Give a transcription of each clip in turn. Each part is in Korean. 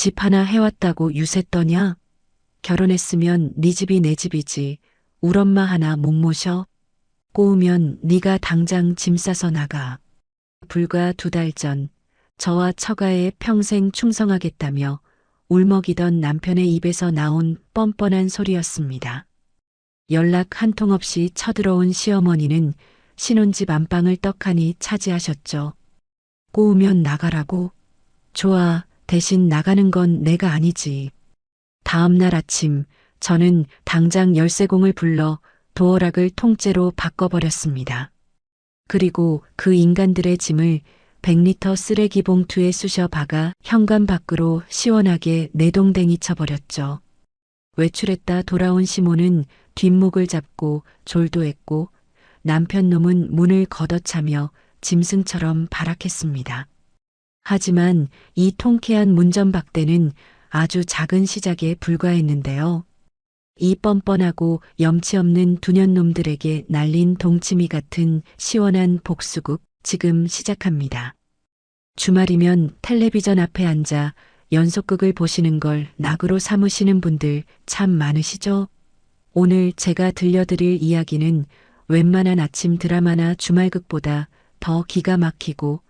집 하나 해왔다고 유세 떠냐? 결혼했으면 네 집이 내 집이지. 울 엄마 하나 못 모셔? 꼬우면 네가 당장 짐 싸서 나가. 불과 2달 전 저와 처가에 평생 충성하겠다며 울먹이던 남편의 입에서 나온 뻔뻔한 소리였습니다. 연락 한 통 없이 쳐들어온 시어머니는 신혼집 안방을 떡하니 차지하셨죠. 꼬우면 나가라고? 좋아, 대신 나가는 건 내가 아니지. 다음 날 아침 저는 당장 열쇠공을 불러 도어락을 통째로 바꿔버렸습니다. 그리고 그 인간들의 짐을 100리터 쓰레기 봉투에 쑤셔 박아 현관 밖으로 시원하게 내동댕이 쳐버렸죠. 외출했다 돌아온 시모는 뒷목을 잡고 졸도했고 남편 놈은 문을 걷어차며 짐승처럼 발악했습니다. 하지만 이 통쾌한 문전박대는 아주 작은 시작에 불과했는데요. 이 뻔뻔하고 염치 없는 두년놈들에게 날린 동치미 같은 시원한 복수국 지금 시작합니다. 주말이면 텔레비전 앞에 앉아 연속극을 보시는 걸 낙으로 삼으시는 분들 참 많으시죠? 오늘 제가 들려드릴 이야기는 웬만한 아침 드라마나 주말극보다 더 기가 막히고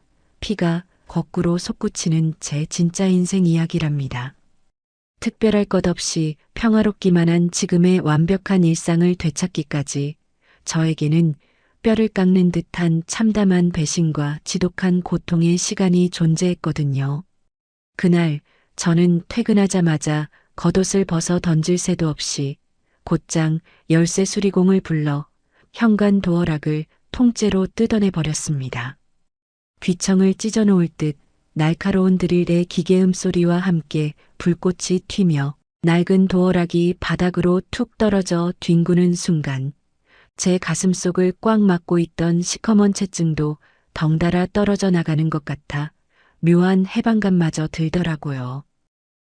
피가 거꾸로 솟구치는 제 진짜 인생 이야기랍니다. 특별할 것 없이 평화롭기만 한 지금의 완벽한 일상을 되찾기까지 저에게는 뼈를 깎는 듯한 참담한 배신과 지독한 고통의 시간이 존재했거든요. 그날 저는 퇴근하자마자 겉옷을 벗어 던질 새도 없이 곧장 열쇠 수리공을 불러 현관 도어락을 통째로 뜯어내 버렸습니다. 귀청을 찢어놓을 듯 날카로운 드릴의 기계음 소리와 함께 불꽃이 튀며 낡은 도어락이 바닥으로 툭 떨어져 뒹구는 순간 제 가슴속을 꽉 막고 있던 시커먼 체증도 덩달아 떨어져 나가는 것 같아 묘한 해방감마저 들더라고요.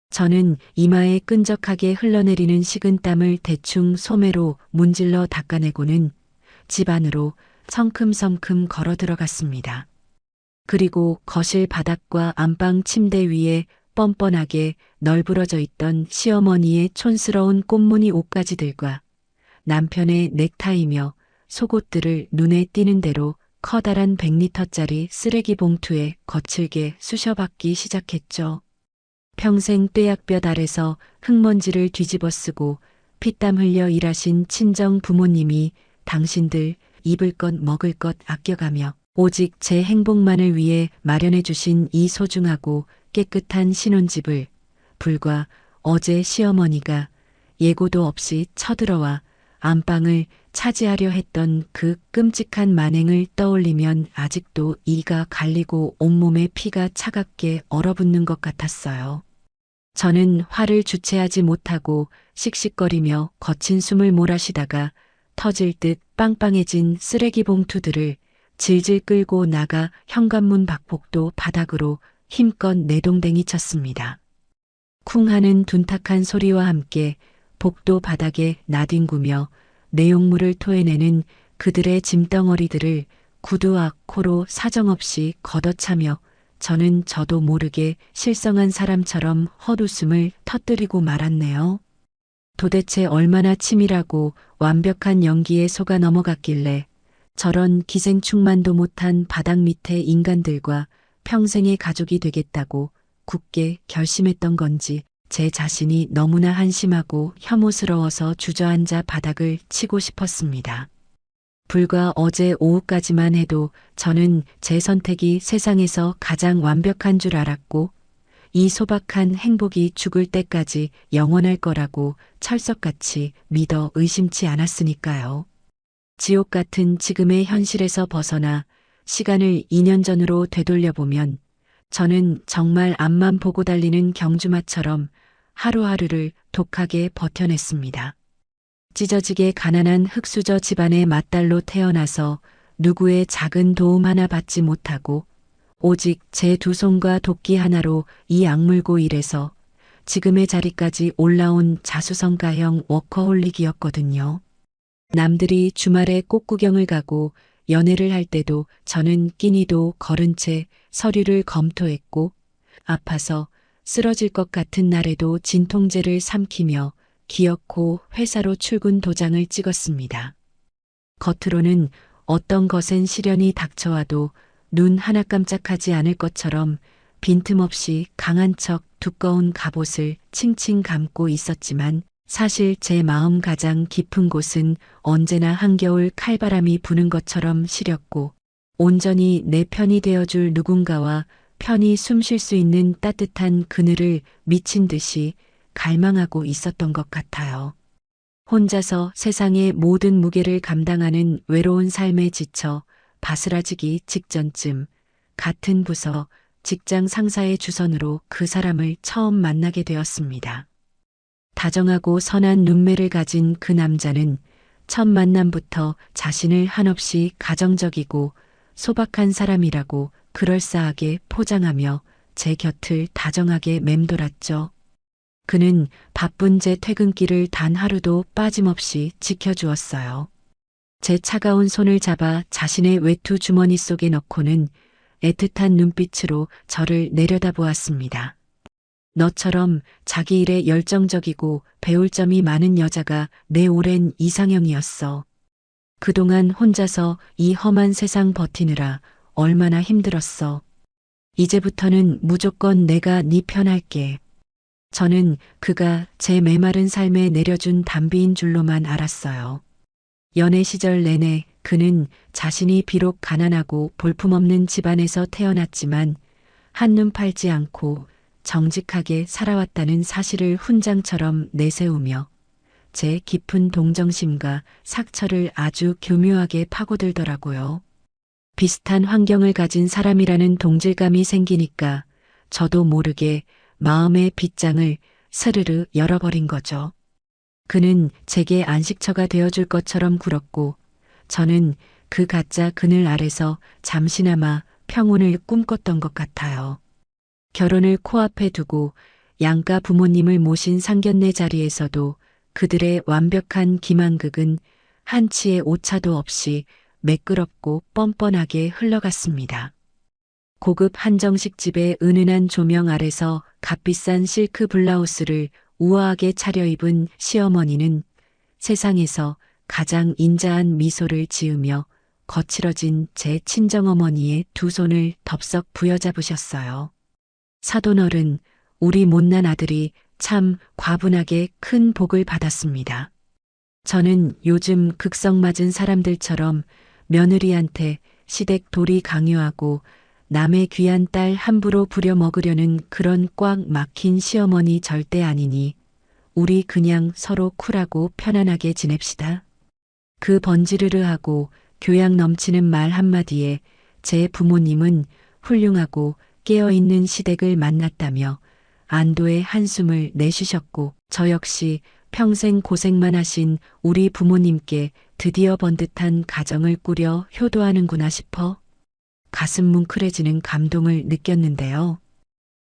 저는 이마에 끈적하게 흘러내리는 식은땀을 대충 소매로 문질러 닦아내고는 집 안으로 성큼성큼 걸어 들어갔습니다. 그리고 거실 바닥과 안방 침대 위에 뻔뻔하게 널브러져 있던 시어머니의 촌스러운 꽃무늬 옷가지들과 남편의 넥타이며 속옷들을 눈에 띄는 대로 커다란 100리터짜리 쓰레기 봉투에 거칠게 쑤셔박기 시작했죠. 평생 뙤약볕 아래서 흙먼지를 뒤집어 쓰고 피땀 흘려 일하신 친정 부모님이 당신들 입을 것 먹을 것 아껴가며 오직 제 행복만을 위해 마련해 주신 이 소중하고 깨끗한 신혼집을 불과 어제 시어머니가 예고도 없이 쳐들어와 안방을 차지하려 했던 그 끔찍한 만행을 떠올리면 아직도 이가 갈리고 온몸에 피가 차갑게 얼어붙는 것 같았어요. 저는 화를 주체하지 못하고 씩씩거리며 거친 숨을 몰아쉬다가 터질 듯 빵빵해진 쓰레기 봉투들을 질질 끌고 나가 현관문 박폭도 바닥으로 힘껏 내동댕이 쳤습니다. 쿵 하는 둔탁한 소리와 함께 복도 바닥에 나뒹구며 내용물을 토해내는 그들의 짐덩어리들을 구두와 코로 사정없이 걷어차며 저는 저도 모르게 실성한 사람처럼 헛웃음을 터뜨리고 말았네요. 도대체 얼마나 치밀하고 완벽한 연기에 속아 넘어갔길래 저런 기생충만도 못한 바닥 밑의 인간들과 평생의 가족이 되겠다고 굳게 결심했던 건지 제 자신이 너무나 한심하고 혐오스러워서 주저앉아 바닥을 치고 싶었습니다. 불과 어제 오후까지만 해도 저는 제 선택이 세상에서 가장 완벽한 줄 알았고 이 소박한 행복이 죽을 때까지 영원할 거라고 철석같이 믿어 의심치 않았으니까요. 지옥 같은 지금의 현실에서 벗어나 시간을 2년 전으로 되돌려보면 저는 정말 앞만 보고 달리는 경주마처럼 하루하루를 독하게 버텨냈습니다. 찢어지게 가난한 흙수저 집안의 맏딸로 태어나서 누구의 작은 도움 하나 받지 못하고 오직 제 2손과 도끼 하나로 이 악물고 일해서 지금의 자리까지 올라온 자수성가형 워커홀릭이었거든요. 남들이 주말에 꽃구경을 가고 연애를 할 때도 저는 끼니도 거른 채 서류를 검토했고 아파서 쓰러질 것 같은 날에도 진통제를 삼키며 기어코 회사로 출근 도장을 찍었습니다. 겉으로는 어떤 거센 시련이 닥쳐와도 눈 하나 깜짝하지 않을 것처럼 빈틈없이 강한 척 두꺼운 갑옷을 칭칭 감고 있었지만 사실 제 마음 가장 깊은 곳은 언제나 한겨울 칼바람이 부는 것처럼 시렸고 온전히 내 편이 되어줄 누군가와 편히 숨 쉴 수 있는 따뜻한 그늘을 미친 듯이 갈망하고 있었던 것 같아요. 혼자서 세상의 모든 무게를 감당하는 외로운 삶에 지쳐 바스라지기 직전쯤 같은 부서 직장 상사의 주선으로 그 사람을 처음 만나게 되었습니다. 다정하고 선한 눈매를 가진 그 남자는 첫 만남부터 자신을 한없이 가정적이고 소박한 사람이라고 그럴싸하게 포장하며 제 곁을 다정하게 맴돌았죠. 그는 바쁜 제 퇴근길을 단 하루도 빠짐없이 지켜주었어요. 제 차가운 손을 잡아 자신의 외투 주머니 속에 넣고는 애틋한 눈빛으로 저를 내려다보았습니다. 너처럼 자기 일에 열정적이고 배울 점이 많은 여자가 내 오랜 이상형이었어. 그동안 혼자서 이 험한 세상 버티느라 얼마나 힘들었어. 이제부터는 무조건 내가 네 편할게. 저는 그가 제 메마른 삶에 내려준 담비인 줄로만 알았어요. 연애 시절 내내 그는 자신이 비록 가난하고 볼품없는 집안에서 태어났지만 한눈 팔지 않고 정직하게 살아왔다는 사실을 훈장처럼 내세우며 제 깊은 동정심과 상처를 아주 교묘하게 파고들더라고요. 비슷한 환경을 가진 사람이라는 동질감이 생기니까 저도 모르게 마음의 빗장을 스르르 열어버린 거죠. 그는 제게 안식처가 되어줄 것처럼 굴었고 저는 그 가짜 그늘 아래서 잠시나마 평온을 꿈꿨던 것 같아요. 결혼을 코앞에 두고 양가 부모님을 모신 상견례 자리에서도 그들의 완벽한 기만극은 한치의 오차도 없이 매끄럽고 뻔뻔하게 흘러갔습니다. 고급 한정식 집의 은은한 조명 아래서 값비싼 실크 블라우스를 우아하게 차려입은 시어머니는 세상에서 가장 인자한 미소를 지으며 거칠어진 제 친정어머니의 두 손을 덥석 부여잡으셨어요. 사돈어른, 우리 못난 아들이 참 과분하게 큰 복을 받았습니다. 저는 요즘 극성 맞은 사람들처럼 며느리한테 시댁 도리 강요하고 남의 귀한 딸 함부로 부려먹으려는 그런 꽉 막힌 시어머니 절대 아니니 우리 그냥 서로 쿨하고 편안하게 지냅시다. 그 번지르르하고 교양 넘치는 말 한마디에 제 부모님은 훌륭하고 깨어있는 시댁을 만났다며 안도의 한숨을 내쉬셨고 저 역시 평생 고생만 하신 우리 부모님께 드디어 번듯한 가정을 꾸려 효도하는구나 싶어 가슴 뭉클해지는 감동을 느꼈는데요.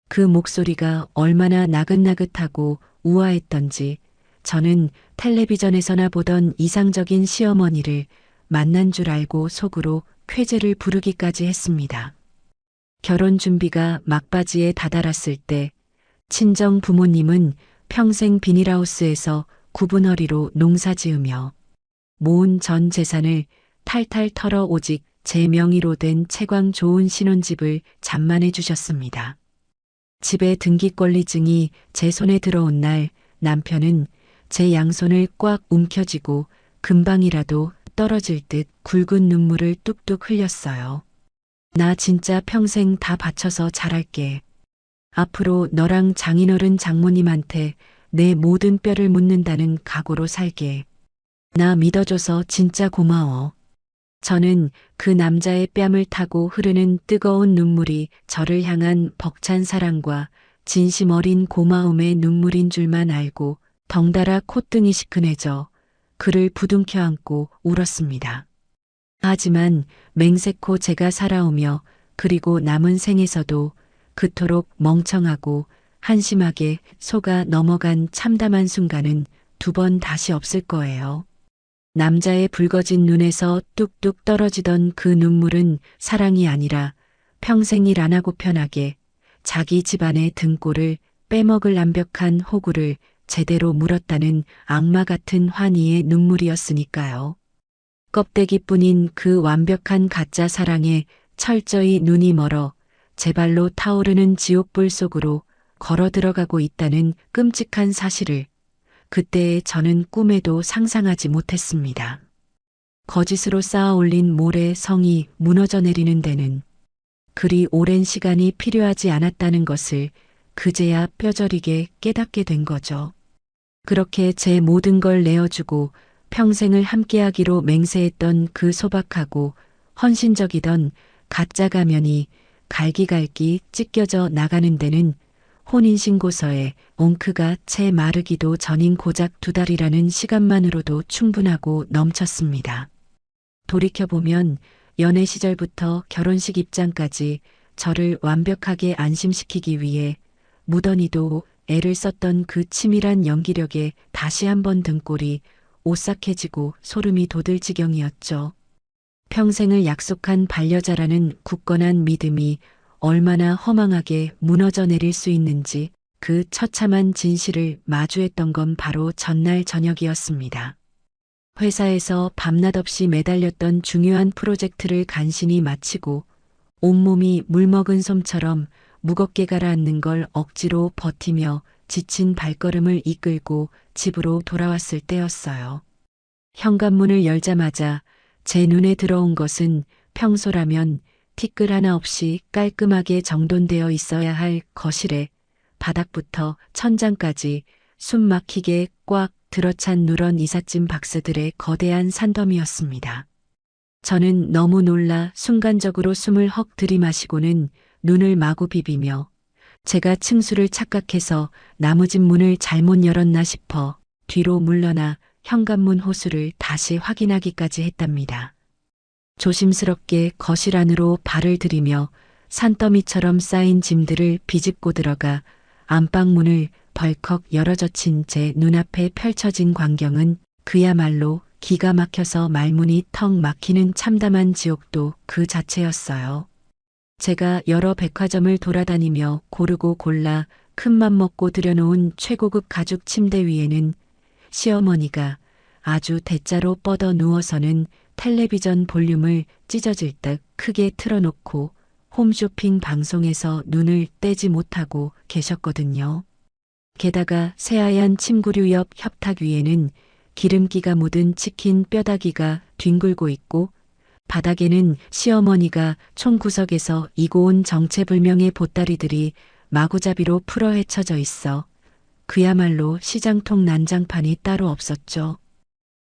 그 목소리가 얼마나 나긋나긋하고 우아했던지 저는 텔레비전에서나 보던 이상적인 시어머니를 만난 줄 알고 속으로 쾌재를 부르기까지 했습니다. 결혼 준비가 막바지에 다다랐을 때 친정 부모님은 평생 비닐하우스에서 굽은 허리로 농사지으며 모은 전 재산을 탈탈 털어 오직 제 명의로 된 채광 좋은 신혼집을 잠만해 주셨습니다. 집의 등기권리증이 제 손에 들어온 날 남편은 제 양손을 꽉 움켜쥐고 금방이라도 떨어질 듯 굵은 눈물을 뚝뚝 흘렸어요. 나 진짜 평생 다 바쳐서 잘할게. 앞으로 너랑 장인어른 장모님한테 내 모든 뼈를 묻는다는 각오로 살게. 나 믿어줘서 진짜 고마워. 저는 그 남자의 뺨을 타고 흐르는 뜨거운 눈물이 저를 향한 벅찬 사랑과 진심 어린 고마움의 눈물인 줄만 알고 덩달아 콧등이 시큰해져 그를 부둥켜 안고 울었습니다. 하지만 맹세코 제가 살아오며 그리고 남은 생에서도 그토록 멍청하고 한심하게 속아 넘어간 참담한 순간은 두 번 다시 없을 거예요. 남자의 붉어진 눈에서 뚝뚝 떨어지던 그 눈물은 사랑이 아니라 평생 일 안 하고 편하게 자기 집안의 등골을 빼먹을 완벽한 호구를 제대로 물었다는 악마 같은 환희의 눈물이었으니까요. 껍데기뿐인 그 완벽한 가짜 사랑에 철저히 눈이 멀어 제 발로 타오르는 지옥불 속으로 걸어 들어가고 있다는 끔찍한 사실을 그때의 저는 꿈에도 상상하지 못했습니다. 거짓으로 쌓아 올린 모래 성이 무너져 내리는 데는 그리 오랜 시간이 필요하지 않았다는 것을 그제야 뼈저리게 깨닫게 된 거죠. 그렇게 제 모든 걸 내어주고 평생을 함께하기로 맹세했던 그 소박하고 헌신적이던 가짜 가면이 갈기갈기 찢겨져 나가는 데는 혼인신고서에 옹크가 채 마르기도 전인 고작 2달이라는 시간만으로도 충분하고 넘쳤습니다. 돌이켜보면 연애 시절부터 결혼식 입장까지 저를 완벽하게 안심시키기 위해 무던히도 애를 썼던 그 치밀한 연기력에 다시 한번 등골이 오싹해지고 소름이 돋을 지경이었죠. 평생을 약속한 반려자라는 굳건한 믿음이 얼마나 허망하게 무너져 내릴 수 있는지 그 처참한 진실을 마주했던 건 바로 전날 저녁이었습니다. 회사에서 밤낮 없이 매달렸던 중요한 프로젝트를 간신히 마치고 온몸이 물먹은 솜처럼 무겁게 가라앉는 걸 억지로 버티며 지친 발걸음을 이끌고 집으로 돌아왔을 때였어요. 현관문을 열자마자 제 눈에 들어온 것은 평소라면 티끌 하나 없이 깔끔하게 정돈되어 있어야 할 거실에 바닥부터 천장까지 숨 막히게 꽉 들어찬 누런 이삿짐 박스들의 거대한 산더미였습니다. 저는 너무 놀라 순간적으로 숨을 헉 들이마시고는 눈을 마구 비비며 제가 층수를 착각해서 나무집 문을 잘못 열었나 싶어 뒤로 물러나 현관문 호수를 다시 확인하기까지 했답니다. 조심스럽게 거실 안으로 발을 들이며 산더미처럼 쌓인 짐들을 비집고 들어가 안방문을 벌컥 열어젖힌 제 눈앞에 펼쳐진 광경은 그야말로 기가 막혀서 말문이 턱 막히는 참담한 지옥도 그 자체였어요. 제가 여러 백화점을 돌아다니며 고르고 골라 큰맘 먹고 들여놓은 최고급 가죽 침대 위에는 시어머니가 아주 대자로 뻗어 누워서는 텔레비전 볼륨을 찢어질 듯 크게 틀어놓고 홈쇼핑 방송에서 눈을 떼지 못하고 계셨거든요. 게다가 새하얀 침구류 옆 협탁 위에는 기름기가 묻은 치킨 뼈다귀가 뒹굴고 있고 바닥에는 시어머니가 총구석에서 이고 온 정체불명의 보따리들이 마구잡이로 풀어 헤쳐져 있어 그야말로 시장통 난장판이 따로 없었죠.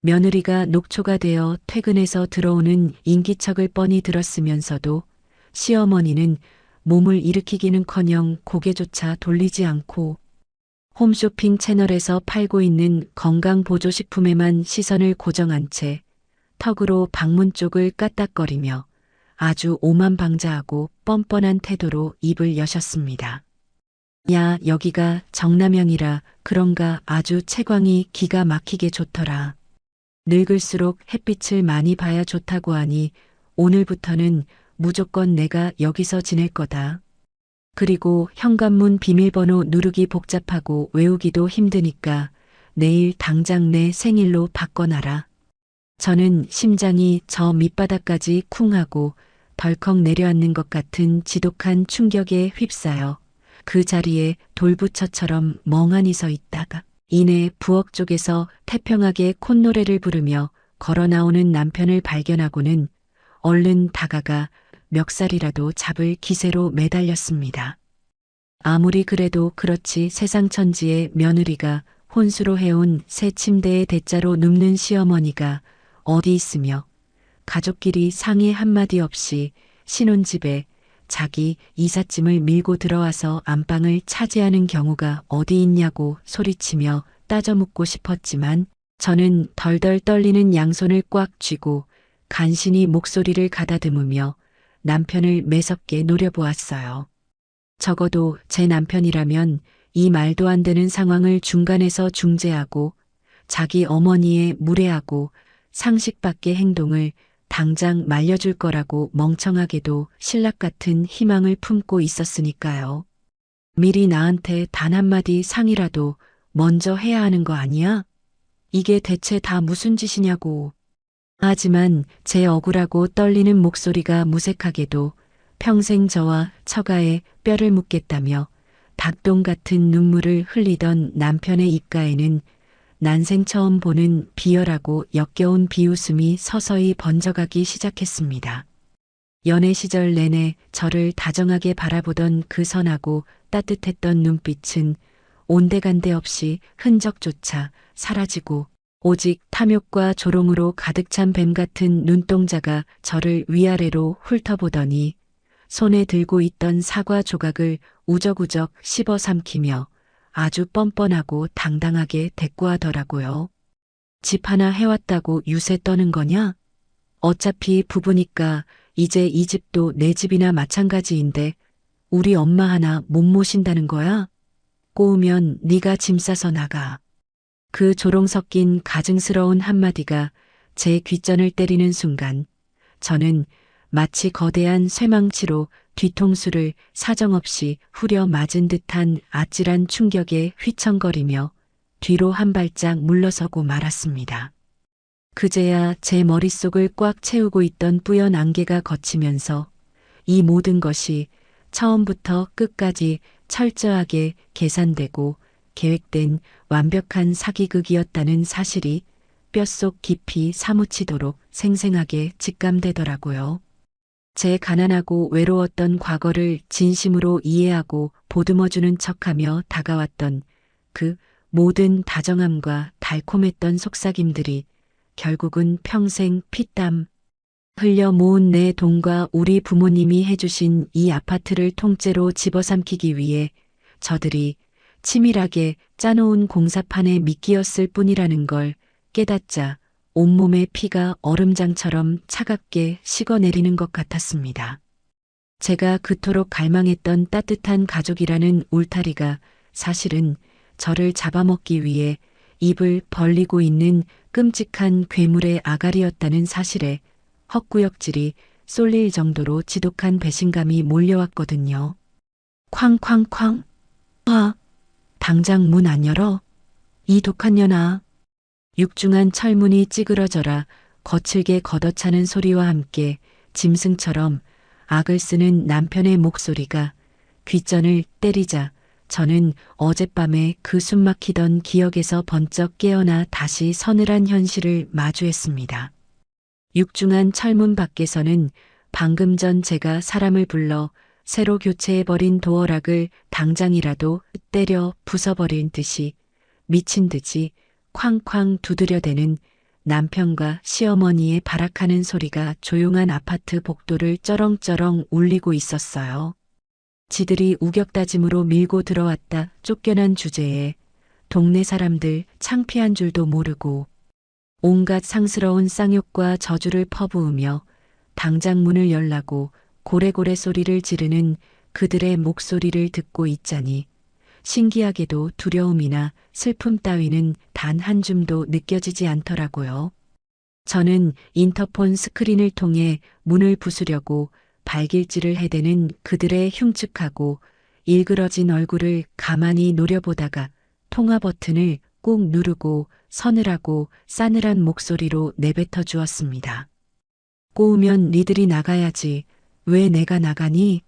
며느리가 녹초가 되어 퇴근해서 들어오는 인기척을 뻔히 들었으면서도 시어머니는 몸을 일으키기는커녕 고개조차 돌리지 않고 홈쇼핑 채널에서 팔고 있는 건강보조식품에만 시선을 고정한 채 턱으로 방문 쪽을 까딱거리며 아주 오만방자하고 뻔뻔한 태도로 입을 여셨습니다. 야, 여기가 정남향이라 그런가 아주 채광이 기가 막히게 좋더라. 늙을수록 햇빛을 많이 봐야 좋다고 하니 오늘부터는 무조건 내가 여기서 지낼 거다. 그리고 현관문 비밀번호 누르기 복잡하고 외우기도 힘드니까 내일 당장 내 생일로 바꿔놔라. 저는 심장이 저 밑바닥까지 쿵하고 덜컥 내려앉는 것 같은 지독한 충격에 휩싸여 그 자리에 돌부처처럼 멍하니 서 있다가 이내 부엌 쪽에서 태평하게 콧노래를 부르며 걸어 나오는 남편을 발견하고는 얼른 다가가 멱살이라도 잡을 기세로 매달렸습니다. 아무리 그래도 그렇지 세상 천지의 며느리가 혼수로 해온 새 침대에 대자로 눕는 시어머니가 어디 있으며 가족끼리 상의 한마디 없이 신혼집에 자기 이삿짐을 밀고 들어와서 안방을 차지하는 경우가 어디 있냐고 소리치며 따져묻고 싶었지만 저는 덜덜 떨리는 양손을 꽉 쥐고 간신히 목소리를 가다듬으며 남편을 매섭게 노려보았어요. 적어도 제 남편이라면 이 말도 안 되는 상황을 중간에서 중재하고 자기 어머니의 무례하고 상식 밖의 행동을 당장 말려줄 거라고 멍청하게도 신락 같은 희망을 품고 있었으니까요. 미리 나한테 단 한마디 상이라도 먼저 해야 하는 거 아니야? 이게 대체 다 무슨 짓이냐고. 하지만 제 억울하고 떨리는 목소리가 무색하게도 평생 저와 처가에 뼈를 묻겠다며 닭똥 같은 눈물을 흘리던 남편의 입가에는 난생 처음 보는 비열하고 역겨운 비웃음이 서서히 번져가기 시작했습니다. 연애 시절 내내 저를 다정하게 바라보던 그 선하고 따뜻했던 눈빛은 온데간데 없이 흔적조차 사라지고 오직 탐욕과 조롱으로 가득 찬 뱀 같은 눈동자가 저를 위아래로 훑어보더니 손에 들고 있던 사과 조각을 우적우적 씹어 삼키며 아주 뻔뻔하고 당당하게 대꾸하더라고요. 집 하나 해왔다고 유세 떠는 거냐? 어차피 부부니까 이제 이 집도 내 집이나 마찬가지인데 우리 엄마 하나 못 모신다는 거야? 꼬우면 네가 짐 싸서 나가. 그 조롱 섞인 가증스러운 한마디가 제 귓전을 때리는 순간 저는 마치 거대한 쇠망치로 뒤통수를 사정없이 후려 맞은 듯한 아찔한 충격에 휘청거리며 뒤로 한 발짝 물러서고 말았습니다. 그제야 제 머릿속을 꽉 채우고 있던 뿌연 안개가 걷히면서 이 모든 것이 처음부터 끝까지 철저하게 계산되고 계획된 완벽한 사기극이었다는 사실이 뼛속 깊이 사무치도록 생생하게 직감되더라고요. 제 가난하고 외로웠던 과거를 진심으로 이해하고 보듬어주는 척하며 다가왔던 그 모든 다정함과 달콤했던 속삭임들이 결국은 평생 피땀 흘려 모은 내 돈과 우리 부모님이 해주신 이 아파트를 통째로 집어삼키기 위해 저들이 치밀하게 짜놓은 공사판의 미끼였을 뿐이라는 걸 깨닫자 온몸의 피가 얼음장처럼 차갑게 식어내리는 것 같았습니다. 제가 그토록 갈망했던 따뜻한 가족이라는 울타리가 사실은 저를 잡아먹기 위해 입을 벌리고 있는 끔찍한 괴물의 아가리였다는 사실에 헛구역질이 쏠릴 정도로 지독한 배신감이 몰려왔거든요. 쾅쾅쾅. 아, 당장 문 안 열어. 이 독한 년아. 육중한 철문이 찌그러져라 거칠게 걷어차는 소리와 함께 짐승처럼 악을 쓰는 남편의 목소리가 귓전을 때리자 저는 어젯밤에 그 숨막히던 기억에서 번쩍 깨어나 다시 서늘한 현실을 마주했습니다. 육중한 철문 밖에서는 방금 전 제가 사람을 불러 새로 교체해버린 도어락을 당장이라도 때려 부숴버린 듯이 미친 듯이 쾅쾅 두드려대는 남편과 시어머니의 발악하는 소리가 조용한 아파트 복도를 쩌렁쩌렁 울리고 있었어요. 지들이 우격다짐으로 밀고 들어왔다 쫓겨난 주제에 동네 사람들 창피한 줄도 모르고 온갖 상스러운 쌍욕과 저주를 퍼부으며 당장 문을 열라고 고래고래 소리를 지르는 그들의 목소리를 듣고 있자니 신기하게도 두려움이나 슬픔 따위는 단 한 줌도 느껴지지 않더라고요. 저는 인터폰 스크린을 통해 문을 부수려고 발길질을 해대는 그들의 흉측하고 일그러진 얼굴을 가만히 노려보다가 통화 버튼을 꾹 누르고 서늘하고 싸늘한 목소리로 내뱉어 주었습니다. 꼬우면 니들이 나가야지. 왜 내가 나가니?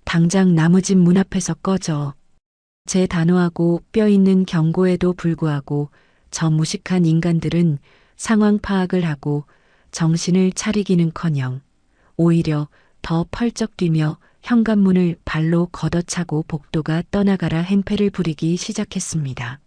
당장 나무집 문 앞에서 꺼져. 제 단호하고 뼈 있는 경고에도 불구하고 저 무식한 인간들은 상황 파악을 하고 정신을 차리기는커녕 오히려 더 펄쩍 뛰며 현관문을 발로 걷어차고 복도가 떠나가라 행패를 부리기 시작했습니다.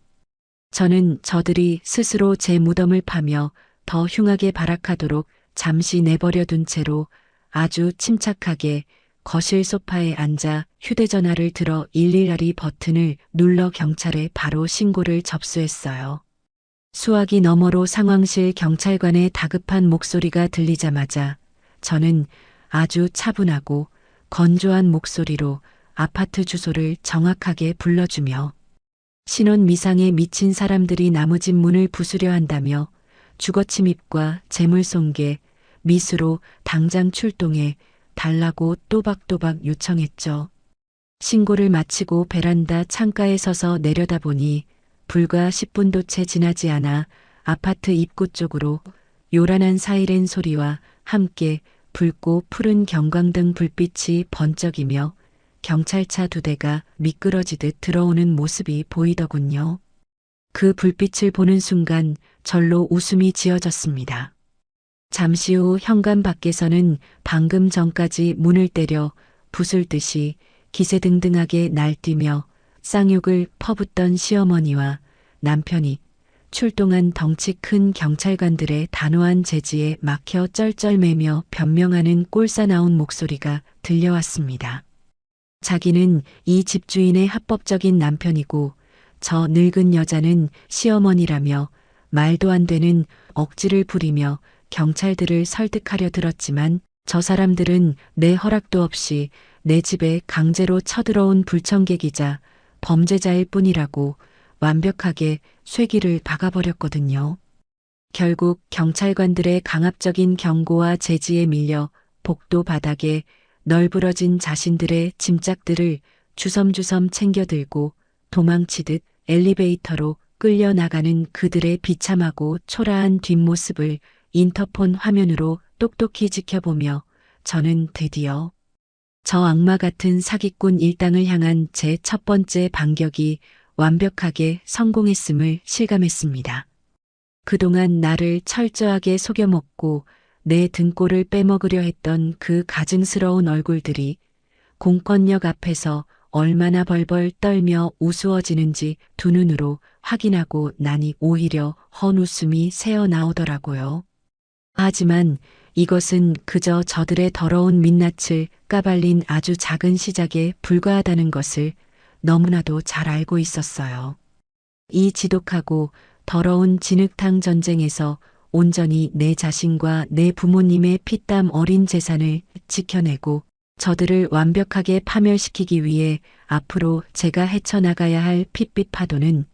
저는 저들이 스스로 제 무덤을 파며 더 흉하게 발악하도록 잠시 내버려 둔 채로 아주 침착하게 거실 소파에 앉아 휴대전화를 들어 112 버튼을 눌러 경찰에 바로 신고를 접수했어요. 수화기 너머로 상황실 경찰관의 다급한 목소리가 들리자마자 저는 아주 차분하고 건조한 목소리로 아파트 주소를 정확하게 불러주며 신원 미상에 미친 사람들이 나무집 문을 부수려 한다며 주거침입과 재물손괴, 미수로 당장 출동해 달라고 또박또박 요청했죠. 신고를 마치고 베란다 창가에 서서 내려다보니 불과 10분도 채 지나지 않아 아파트 입구 쪽으로 요란한 사이렌 소리와 함께 붉고 푸른 경광등 불빛이 번쩍이며 경찰차 2대가 미끄러지듯 들어오는 모습이 보이더군요. 그 불빛을 보는 순간 절로 웃음이 지어졌습니다. 잠시 후 현관 밖에서는 방금 전까지 문을 때려 부술 듯이 기세등등하게 날뛰며 쌍욕을 퍼붓던 시어머니와 남편이 출동한 덩치 큰 경찰관들의 단호한 제지에 막혀 쩔쩔매며 변명하는 꼴사나운 목소리가 들려왔습니다. 자기는 이 집주인의 합법적인 남편이고 저 늙은 여자는 시어머니라며 말도 안 되는 억지를 부리며 경찰들을 설득하려 들었지만 저 사람들은 내 허락도 없이 내 집에 강제로 쳐들어온 불청객이자 범죄자일 뿐이라고 완벽하게 쇠기를 박아버렸거든요. 결국 경찰관들의 강압적인 경고와 제지에 밀려 복도 바닥에 널브러진 자신들의 짐짝들을 주섬주섬 챙겨들고 도망치듯 엘리베이터로 끌려나가는 그들의 비참하고 초라한 뒷모습을 인터폰 화면으로 똑똑히 지켜보며 저는 드디어 저 악마 같은 사기꾼 일당을 향한 제 첫 번째 반격이 완벽하게 성공했음을 실감했습니다. 그동안 나를 철저하게 속여먹고 내 등골을 빼먹으려 했던 그 가증스러운 얼굴들이 공권력 앞에서 얼마나 벌벌 떨며 우스워지는지 두 눈으로 확인하고 나니 오히려 헛웃음이 새어나오더라고요. 하지만 이것은 그저 저들의 더러운 민낯을 까발린 아주 작은 시작에 불과하다는 것을 너무나도 잘 알고 있었어요. 이 지독하고 더러운 진흙탕 전쟁에서 온전히 내 자신과 내 부모님의 피땀 어린 재산을 지켜내고 저들을 완벽하게 파멸시키기 위해 앞으로 제가 헤쳐나가야 할 핏빛 파도는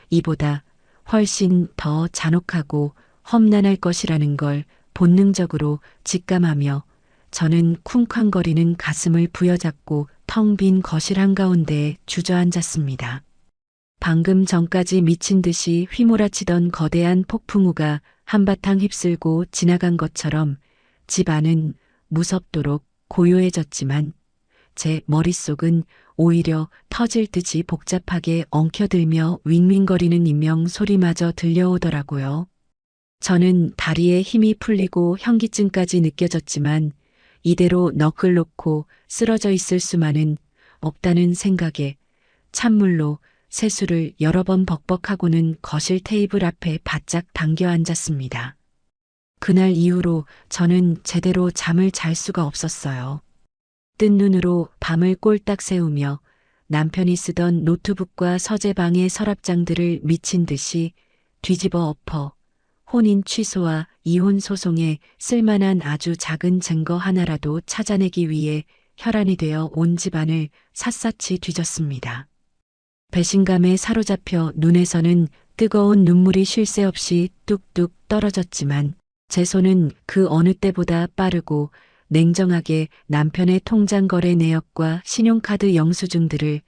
이보다 훨씬 더 잔혹하고 험난할 것이라는 걸 본능적으로 직감하며 저는 쿵쾅거리는 가슴을 부여잡고 텅 빈 거실 한가운데에 주저앉았습니다. 방금 전까지 미친 듯이 휘몰아치던 거대한 폭풍우가 한바탕 휩쓸고 지나간 것처럼 집 안은 무섭도록 고요해졌지만 제 머릿속은 오히려 터질 듯이 복잡하게 엉켜들며 윙윙거리는 인명 소리마저 들려오더라고요. 저는 다리에 힘이 풀리고 현기증까지 느껴졌지만 이대로 넋을 놓고 쓰러져 있을 수만은 없다는 생각에 찬물로 세수를 여러 번 벅벅하고는 거실 테이블 앞에 바짝 당겨 앉았습니다. 그날 이후로 저는 제대로 잠을 잘 수가 없었어요. 뜬 눈으로 밤을 꼴딱 새우며 남편이 쓰던 노트북과 서재방의 서랍장들을 미친 듯이 뒤집어 엎어 혼인 취소와 이혼 소송에 쓸만한 아주 작은 증거 하나라도 찾아내기 위해 혈안이 되어 온 집안을 샅샅이 뒤졌습니다. 배신감에 사로잡혀 눈에서는 뜨거운 눈물이 쉴 새 없이 뚝뚝 떨어졌지만 제 손은 그 어느 때보다 빠르고 냉정하게 남편의 통장 거래 내역과 신용카드 영수증들을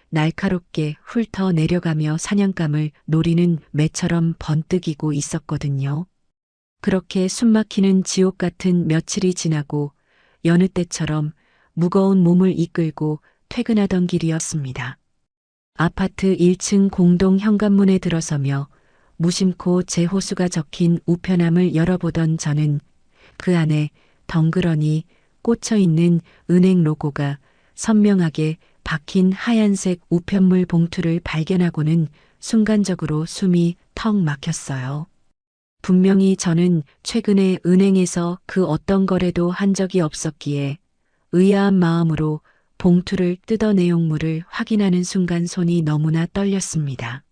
날카롭게 훑어 내려가며 사냥감을 노리는 매처럼 번뜩이고 있었거든요. 그렇게 숨막히는 지옥 같은 며칠이 지나고 여느 때처럼 무거운 몸을 이끌고 퇴근하던 길이었습니다. 아파트 1층 공동 현관문에 들어서며 무심코 제 호수가 적힌 우편함을 열어보던 저는 그 안에 덩그러니 꽂혀있는 은행 로고가 선명하게 박힌 하얀색 우편물 봉투를 발견하고는 순간적으로 숨이 턱 막혔어요. 분명히 저는 최근에 은행에서 그 어떤 거래도 한 적이 없었기에 의아한 마음으로 봉투를 뜯어 내용물을 확인하는 순간 손이 너무나 떨렸습니다.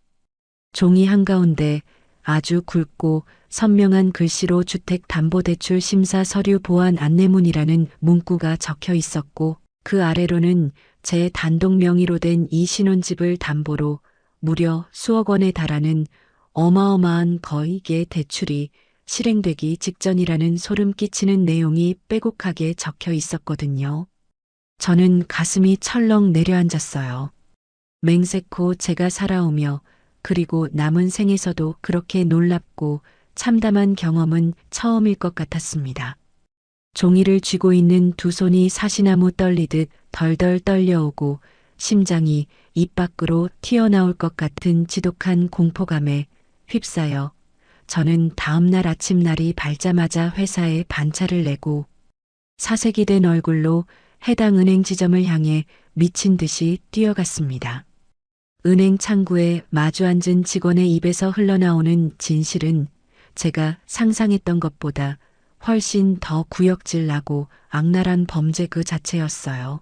종이 한가운데 아주 굵고 선명한 글씨로 주택담보대출 심사 서류 보완 안내문이라는 문구가 적혀 있었고 그 아래로는 제 단독 명의로 된 이 신혼집을 담보로 무려 수억 원에 달하는 어마어마한 거액의 대출이 실행되기 직전이라는 소름 끼치는 내용이 빼곡하게 적혀 있었거든요. 저는 가슴이 철렁 내려앉았어요. 맹세코 제가 살아오며 그리고 남은 생에서도 그렇게 놀랍고 참담한 경험은 처음일 것 같았습니다. 종이를 쥐고 있는 두 손이 사시나무 떨리듯 덜덜 떨려오고 심장이 입 밖으로 튀어나올 것 같은 지독한 공포감에 휩싸여 저는 다음날 아침 날이 밝자마자 회사에 반차를 내고 사색이 된 얼굴로 해당 은행 지점을 향해 미친 듯이 뛰어갔습니다. 은행 창구에 마주 앉은 직원의 입에서 흘러나오는 진실은 제가 상상했던 것보다 훨씬 더 구역질 나고 악랄한 범죄 그 자체였어요.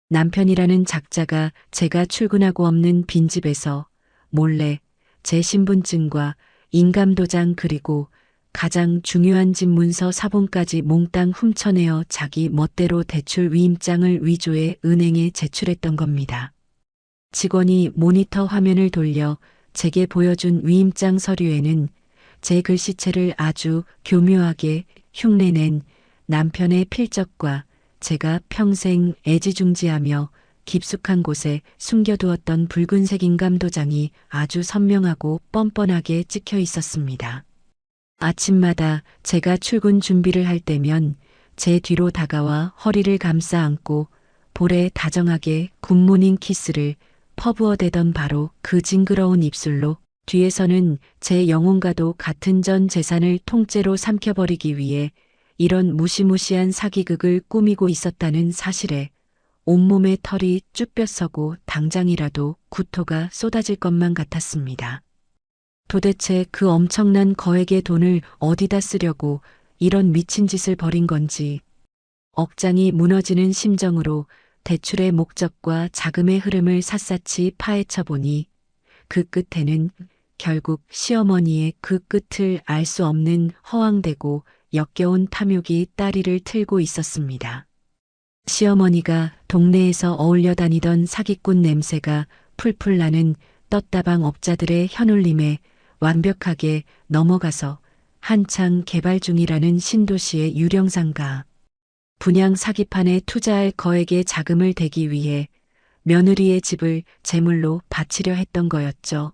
남편이라는 작자가 제가 출근하고 없는 빈집에서 몰래 제 신분증과 인감도장 그리고 가장 중요한 집 문서 사본까지 몽땅 훔쳐내어 자기 멋대로 대출 위임장을 위조해 은행에 제출했던 겁니다. 직원이 모니터 화면을 돌려 제게 보여준 위임장 서류에는 제 글씨체를 아주 교묘하게 흉내낸 남편의 필적과 제가 평생 애지중지하며 깊숙한 곳에 숨겨두었던 붉은색 인감도장이 아주 선명하고 뻔뻔하게 찍혀 있었습니다. 아침마다 제가 출근 준비를 할 때면 제 뒤로 다가와 허리를 감싸 안고 볼에 다정하게 굿모닝 키스를 퍼부어대던 바로 그 징그러운 입술로 뒤에서는 제 영혼과도 같은 전 재산을 통째로 삼켜버리기 위해 이런 무시무시한 사기극을 꾸미고 있었다는 사실에 온몸에 털이 쭈뼛서고 당장이라도 구토가 쏟아질 것만 같았습니다. 도대체 그 엄청난 거액의 돈을 어디다 쓰려고 이런 미친 짓을 벌인 건지 억장이 무너지는 심정으로 대출의 목적과 자금의 흐름을 샅샅이 파헤쳐 보니 그 끝에는 결국 시어머니의 그 끝을 알 수 없는 허황되고 역겨운 탐욕이 따리를 틀고 있었습니다. 시어머니가 동네에서 어울려 다니던 사기꾼 냄새가 풀풀 나는 떴다방 업자들의 현울림에 완벽하게 넘어가서 한창 개발 중이라는 신도시의 유령상가. 분양 사기판에 투자할 거액의 자금을 대기 위해 며느리의 집을 제물로 바치려 했던 거였죠.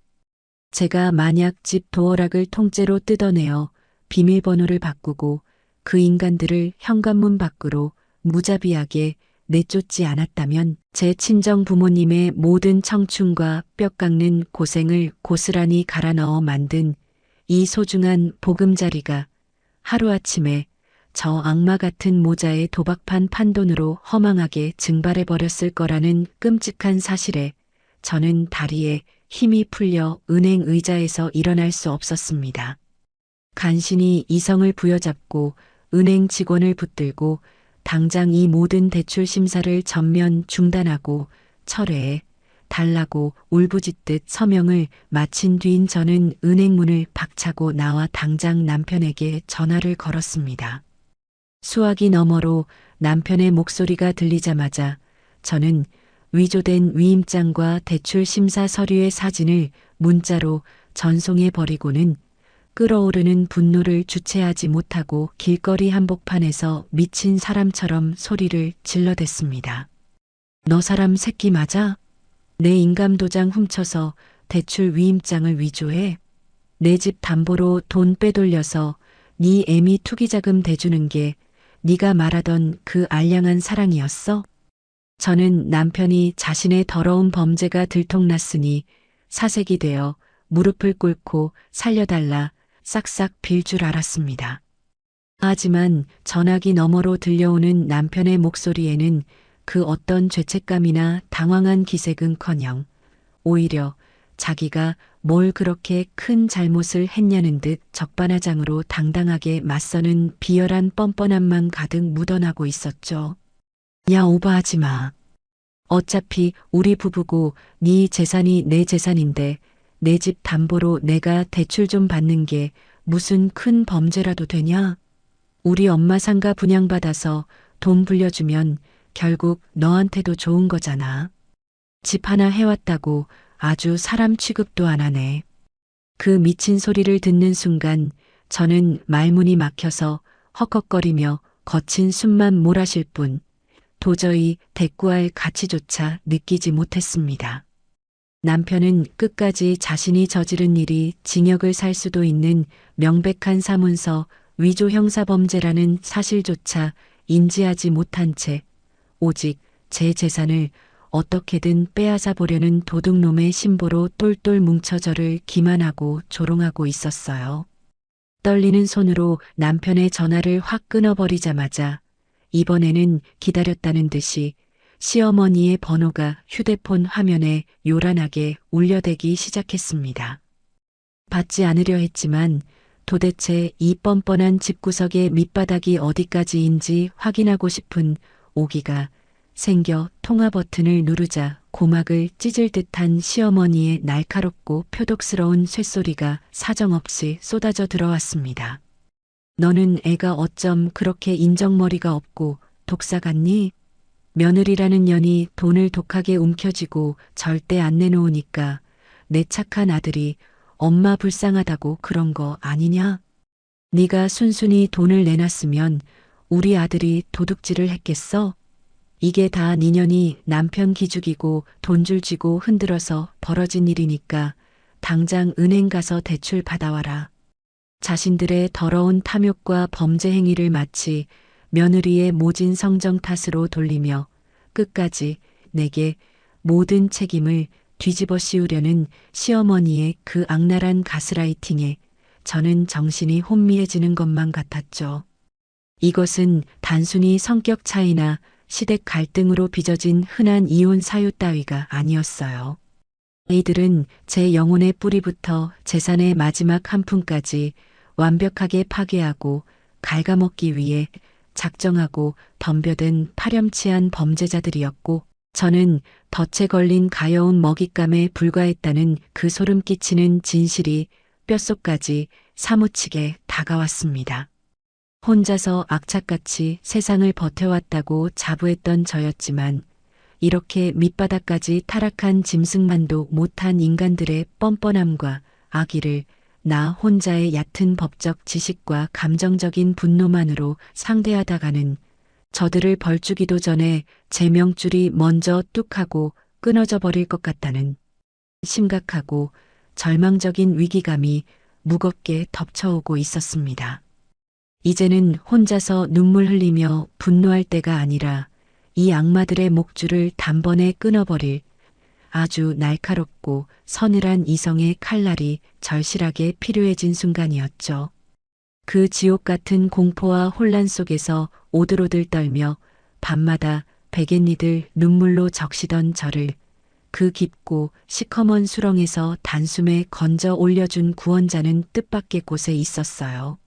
제가 만약 집 도어락을 통째로 뜯어내어 비밀번호를 바꾸고 그 인간들을 현관문 밖으로 무자비하게 내쫓지 않았다면 제 친정 부모님의 모든 청춘과 뼈 깎는 고생을 고스란히 갈아 넣어 만든 이 소중한 보금자리가 하루아침에 저 악마 같은 모자의 도박판 판돈으로 허망하게 증발해 버렸을 거라는 끔찍한 사실에 저는 다리에 힘이 풀려 은행 의자에서 일어날 수 없었습니다. 간신히 이성을 부여잡고 은행 직원을 붙들고 당장 이 모든 대출 심사를 전면 중단하고 철회해 달라고 울부짖듯 서명을 마친 뒤인 저는 은행 문을 박차고 나와 당장 남편에게 전화를 걸었습니다. 수화기 너머로 남편의 목소리가 들리자마자 저는 위조된 위임장과 대출 심사 서류의 사진을 문자로 전송해 버리고는 끓어오르는 분노를 주체하지 못하고 길거리 한복판에서 미친 사람처럼 소리를 질러댔습니다. 너 사람 새끼 맞아? 내 인감도장 훔쳐서 대출 위임장을 위조해? 내 집 담보로 돈 빼돌려서 네 애미 투기자금 대주는 게 네가 말하던 그 알량한 사랑이었어? 저는 남편이 자신의 더러운 범죄가 들통났으니 사색이 되어 무릎을 꿇고 살려달라 싹싹 빌 줄 알았습니다. 하지만 전화기 너머로 들려오는 남편의 목소리에는 그 어떤 죄책감이나 당황한 기색은커녕 오히려 자기가 뭘 그렇게 큰 잘못을 했냐는 듯 적반하장으로 당당하게 맞서는 비열한 뻔뻔함만 가득 묻어나고 있었죠. 야, 오버하지 마. 어차피 우리 부부고 네 재산이 내 재산인데 내 집 담보로 내가 대출 좀 받는 게 무슨 큰 범죄라도 되냐? 우리 엄마 상가 분양받아서 돈 불려주면 결국 너한테도 좋은 거잖아. 집 하나 해왔다고 아주 사람 취급도 안 하네. 그 미친 소리를 듣는 순간 저는 말문이 막혀서 헉헉거리며 거친 숨만 몰아쉴 뿐 도저히 대꾸할 가치조차 느끼지 못했습니다. 남편은 끝까지 자신이 저지른 일이 징역을 살 수도 있는 명백한 사문서 위조 형사범죄라는 사실조차 인지하지 못한 채 오직 제 재산을 어떻게든 빼앗아 보려는 도둑놈의 심보로 똘똘 뭉쳐 저를 기만하고 조롱하고 있었어요. 떨리는 손으로 남편의 전화를 확 끊어버리자마자 이번에는 기다렸다는 듯이 시어머니의 번호가 휴대폰 화면에 요란하게 울려대기 시작했습니다. 받지 않으려 했지만 도대체 이 뻔뻔한 집구석의 밑바닥이 어디까지인지 확인하고 싶은 오기가 생겨 통화 버튼을 누르자 고막을 찢을 듯한 시어머니의 날카롭고 표독스러운 쇳소리가 사정없이 쏟아져 들어왔습니다. 너는 애가 어쩜 그렇게 인정머리가 없고 독사 같니? 며느리라는 년이 돈을 독하게 움켜쥐고 절대 안 내놓으니까 내 착한 아들이 엄마 불쌍하다고 그런 거 아니냐? 네가 순순히 돈을 내놨으면 우리 아들이 도둑질을 했겠어? 이게 다 니년이 남편 기죽이고 돈줄 쥐고 흔들어서 벌어진 일이니까 당장 은행 가서 대출 받아와라. 자신들의 더러운 탐욕과 범죄 행위를 마치 며느리의 모진 성정 탓으로 돌리며 끝까지 내게 모든 책임을 뒤집어 씌우려는 시어머니의 그 악랄한 가스라이팅에 저는 정신이 혼미해지는 것만 같았죠. 이것은 단순히 성격 차이나 시댁 갈등으로 빚어진 흔한 이혼 사유 따위가 아니었어요. 이들은 제 영혼의 뿌리부터 재산의 마지막 한 푼까지 완벽하게 파괴하고 갉아먹기 위해 작정하고 덤벼든 파렴치한 범죄자들이었고 저는 덫에 걸린 가여운 먹잇감에 불과했다는 그 소름 끼치는 진실이 뼛속까지 사무치게 다가왔습니다. 혼자서 악착같이 세상을 버텨왔다고 자부했던 저였지만 이렇게 밑바닥까지 타락한 짐승만도 못한 인간들의 뻔뻔함과 악의를 나 혼자의 얕은 법적 지식과 감정적인 분노만으로 상대하다가는 저들을 벌주기도 전에 제 명줄이 먼저 뚝 하고 끊어져 버릴 것 같다는 심각하고 절망적인 위기감이 무겁게 덮쳐오고 있었습니다. 이제는 혼자서 눈물 흘리며 분노할 때가 아니라 이 악마들의 목줄을 단번에 끊어버릴 아주 날카롭고 서늘한 이성의 칼날이 절실하게 필요해진 순간이었죠. 그 지옥 같은 공포와 혼란 속에서 오들오들 떨며 밤마다 베갯니들 눈물로 적시던 저를 그 깊고 시커먼 수렁에서 단숨에 건져 올려준 구원자는 뜻밖의 곳에 있었어요.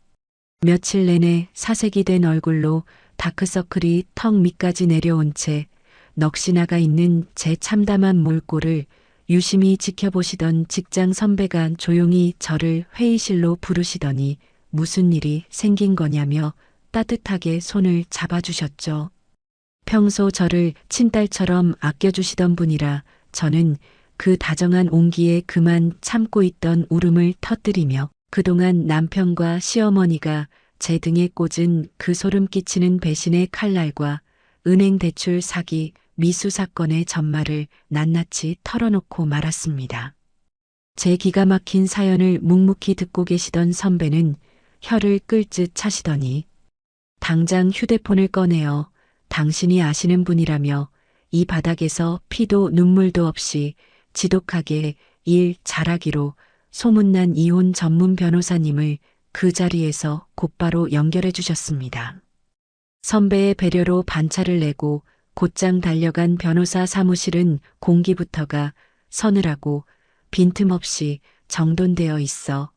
며칠 내내 사색이 된 얼굴로 다크서클이 턱 밑까지 내려온 채 넋이 나가 있는 제 참담한 몰골을 유심히 지켜보시던 직장 선배가 조용히 저를 회의실로 부르시더니 무슨 일이 생긴 거냐며 따뜻하게 손을 잡아주셨죠. 평소 저를 친딸처럼 아껴주시던 분이라 저는 그 다정한 온기에 그만 참고 있던 울음을 터뜨리며 그동안 남편과 시어머니가 제 등에 꽂은 그 소름 끼치는 배신의 칼날과 은행 대출 사기 미수 사건의 전말을 낱낱이 털어놓고 말았습니다. 제 기가 막힌 사연을 묵묵히 듣고 계시던 선배는 혀를 끌듯 차시더니 당장 휴대폰을 꺼내어 당신이 아시는 분이라며 이 바닥에서 피도 눈물도 없이 지독하게 일 잘하기로 소문난 이혼 전문 변호사님을 그 자리에서 곧바로 연결해 주셨습니다. 선배의 배려로 반차를 내고 곧장 달려간 변호사 사무실은 공기부터가 서늘하고 빈틈없이 정돈되어 있어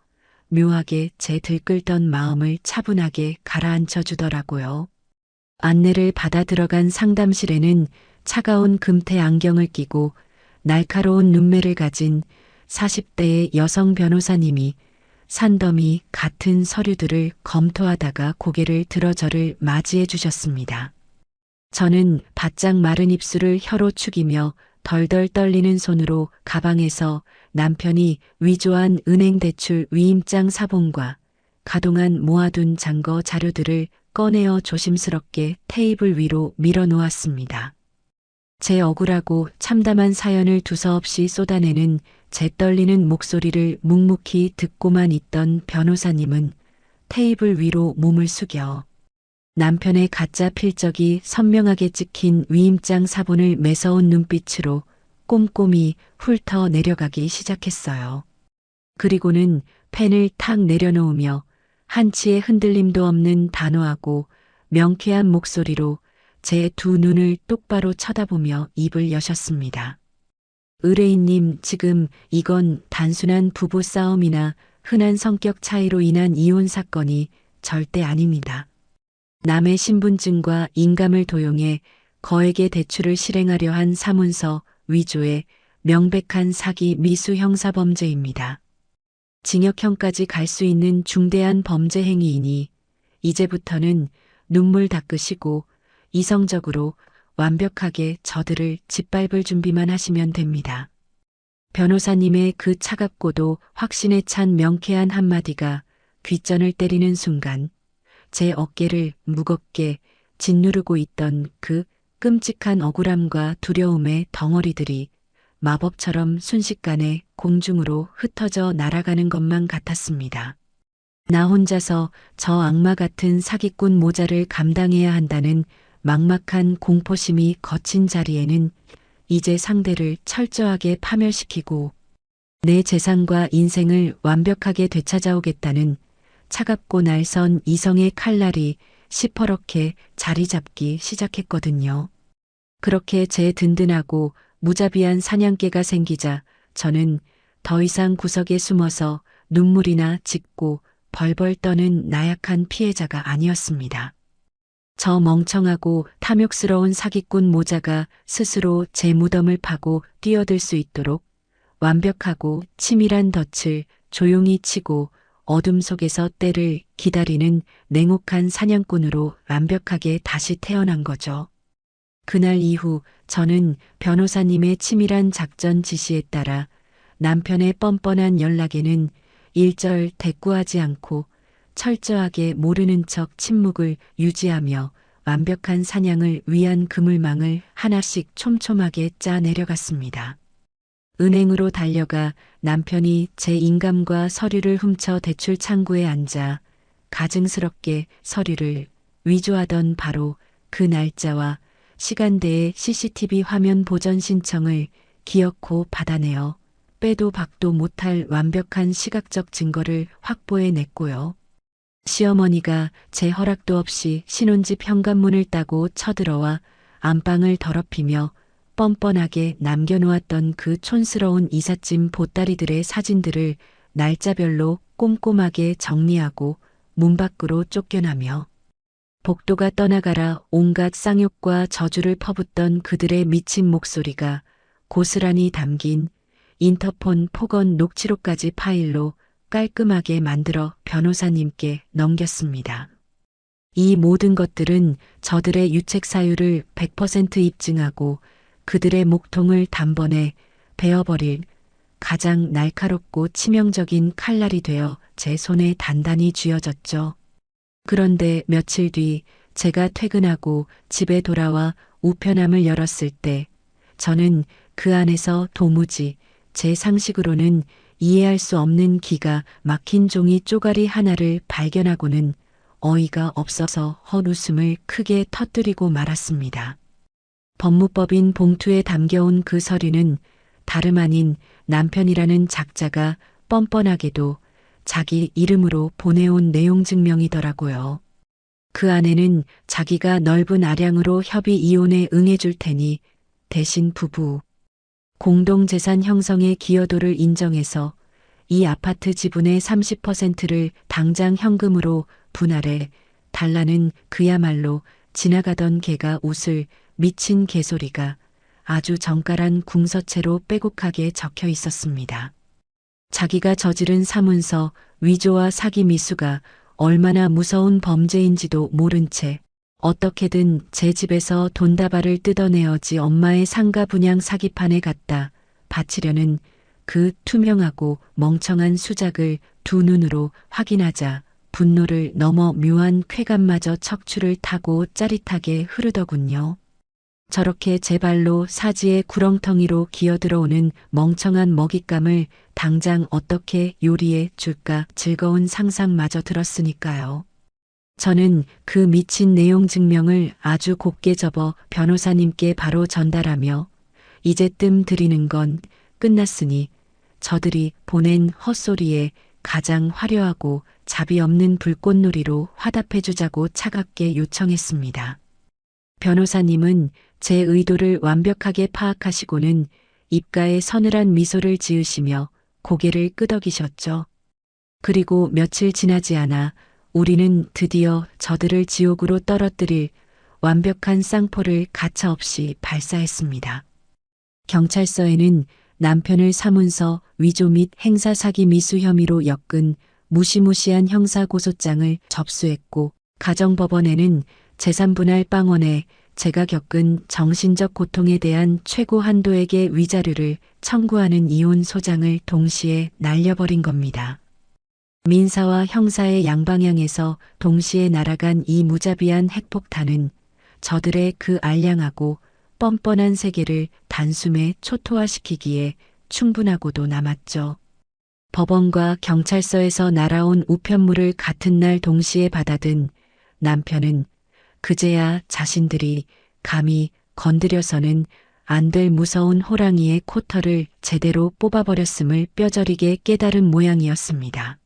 묘하게 제 들끓던 마음을 차분하게 가라앉혀 주더라고요. 안내를 받아 들어간 상담실에는 차가운 금태 안경을 끼고 날카로운 눈매를 가진 40대의 여성 변호사님이 산더미 같은 서류들을 검토하다가 고개를 들어 저를 맞이해 주셨습니다. 저는 바짝 마른 입술을 혀로 축이며 덜덜 떨리는 손으로 가방에서 남편이 위조한 은행 대출 위임장 사본과 가동한 모아둔 잔거 자료들을 꺼내어 조심스럽게 테이블 위로 밀어놓았습니다. 제 억울하고 참담한 사연을 두서없이 쏟아내는 제 떨리는 목소리를 묵묵히 듣고만 있던 변호사님은 테이블 위로 몸을 숙여 남편의 가짜 필적이 선명하게 찍힌 위임장 사본을 매서운 눈빛으로 꼼꼼히 훑어 내려가기 시작했어요. 그리고는 펜을 탁 내려놓으며 한치의 흔들림도 없는 단호하고 명쾌한 목소리로 제 두 눈을 똑바로 쳐다보며 입을 여셨습니다. 의뢰인님, 지금 이건 단순한 부부 싸움이나 흔한 성격 차이로 인한 이혼 사건이 절대 아닙니다. 남의 신분증과 인감을 도용해 거액의 대출을 실행하려 한 사문서 위조의 명백한 사기 미수 형사범죄입니다. 징역형까지 갈 수 있는 중대한 범죄 행위이니 이제부터는 눈물 닦으시고 이성적으로 완벽하게 저들을 짓밟을 준비만 하시면 됩니다. 변호사님의 그 차갑고도 확신에 찬 명쾌한 한마디가 귓전을 때리는 순간 제 어깨를 무겁게 짓누르고 있던 그 끔찍한 억울함과 두려움의 덩어리들이 마법처럼 순식간에 공중으로 흩어져 날아가는 것만 같았습니다. 나 혼자서 저 악마 같은 사기꾼 모자를 감당해야 한다는 막막한 공포심이 거친 자리에는 이제 상대를 철저하게 파멸시키고 내 재산과 인생을 완벽하게 되찾아오겠다는 차갑고 날선 이성의 칼날이 시퍼렇게 자리 잡기 시작했거든요. 그렇게 제 든든하고 무자비한 사냥개가 생기자 저는 더 이상 구석에 숨어서 눈물이나 짓고 벌벌 떠는 나약한 피해자가 아니었습니다. 저 멍청하고 탐욕스러운 사기꾼 모자가 스스로 제 무덤을 파고 뛰어들 수 있도록 완벽하고 치밀한 덫을 조용히 치고 어둠 속에서 때를 기다리는 냉혹한 사냥꾼으로 완벽하게 다시 태어난 거죠. 그날 이후 저는 변호사님의 치밀한 작전 지시에 따라 남편의 뻔뻔한 연락에는 일절 대꾸하지 않고 철저하게 모르는 척 침묵을 유지하며 완벽한 사냥을 위한 그물망을 하나씩 촘촘하게 짜 내려갔습니다. 은행으로 달려가 남편이 제 인감과 서류를 훔쳐 대출 창구에 앉아 가증스럽게 서류를 위조하던 바로 그 날짜와 시간대의 CCTV 화면 보전 신청을 기어코 받아내어 빼도 박도 못할 완벽한 시각적 증거를 확보해 냈고요. 시어머니가 제 허락도 없이 신혼집 현관문을 따고 쳐들어와 안방을 더럽히며 뻔뻔하게 남겨놓았던 그 촌스러운 이삿짐 보따리들의 사진들을 날짜별로 꼼꼼하게 정리하고 문 밖으로 쫓겨나며 복도가 떠나가라 온갖 쌍욕과 저주를 퍼붓던 그들의 미친 목소리가 고스란히 담긴 인터폰 폭언 녹취록까지 파일로 깔끔하게 만들어 변호사님께 넘겼습니다. 이 모든 것들은 저들의 유책 사유를 100% 입증하고 그들의 목통을 단번에 베어버릴 가장 날카롭고 치명적인 칼날이 되어 제 손에 단단히 쥐어졌죠. 그런데 며칠 뒤 제가 퇴근하고 집에 돌아와 우편함을 열었을 때 저는 그 안에서 도무지 제 상식으로는 이해할 수 없는 기가 막힌 종이 쪼가리 하나를 발견하고는 어이가 없어서 헛웃음을 크게 터뜨리고 말았습니다. 법무법인 봉투에 담겨온 그 서류는 다름 아닌 남편이라는 작자가 뻔뻔하게도 자기 이름으로 보내온 내용 증명이더라고요. 그 안에는 자기가 넓은 아량으로 협의 이혼에 응해줄 테니 대신 부부 공동재산 형성의 기여도를 인정해서 이 아파트 지분의 30%를 당장 현금으로 분할해 달라는 그야말로 지나가던 개가 웃을 미친 개소리가 아주 정갈한 궁서체로 빼곡하게 적혀 있었습니다. 자기가 저지른 사문서 위조와 사기 미수가 얼마나 무서운 범죄인지도 모른 채 어떻게든 제 집에서 돈다발을 뜯어내어지 엄마의 상가 분양 사기판에 갖다 바치려는 그 투명하고 멍청한 수작을 두 눈으로 확인하자 분노를 넘어 묘한 쾌감마저 척추를 타고 짜릿하게 흐르더군요. 저렇게 제 발로 사지의 구렁텅이로 기어들어오는 멍청한 먹잇감을 당장 어떻게 요리해 줄까 즐거운 상상마저 들었으니까요. 저는 그 미친 내용 증명을 아주 곱게 접어 변호사님께 바로 전달하며 이제 뜸 들이는 건 끝났으니 저들이 보낸 헛소리에 가장 화려하고 자비 없는 불꽃놀이로 화답해 주자고 차갑게 요청했습니다. 변호사님은 제 의도를 완벽하게 파악하시고는 입가에 서늘한 미소를 지으시며 고개를 끄덕이셨죠. 그리고 며칠 지나지 않아 우리는 드디어 저들을 지옥으로 떨어뜨릴 완벽한 쌍포를 가차없이 발사했습니다. 경찰서에는 남편을 사문서 위조 및 행사 사기 미수 혐의로 엮은 무시무시한 형사고소장을 접수했고 가정법원에는 재산분할 빵원에 제가 겪은 정신적 고통에 대한 최고 한도액의 위자료를 청구하는 이혼 소장을 동시에 날려버린 겁니다. 민사와 형사의 양방향에서 동시에 날아간 이 무자비한 핵폭탄은 저들의 그 알량하고 뻔뻔한 세계를 단숨에 초토화시키기에 충분하고도 남았죠. 법원과 경찰서에서 날아온 우편물을 같은 날 동시에 받아든 남편은 그제야 자신들이 감히 건드려서는 안 될 무서운 호랑이의 코털을 제대로 뽑아버렸음을 뼈저리게 깨달은 모양이었습니다.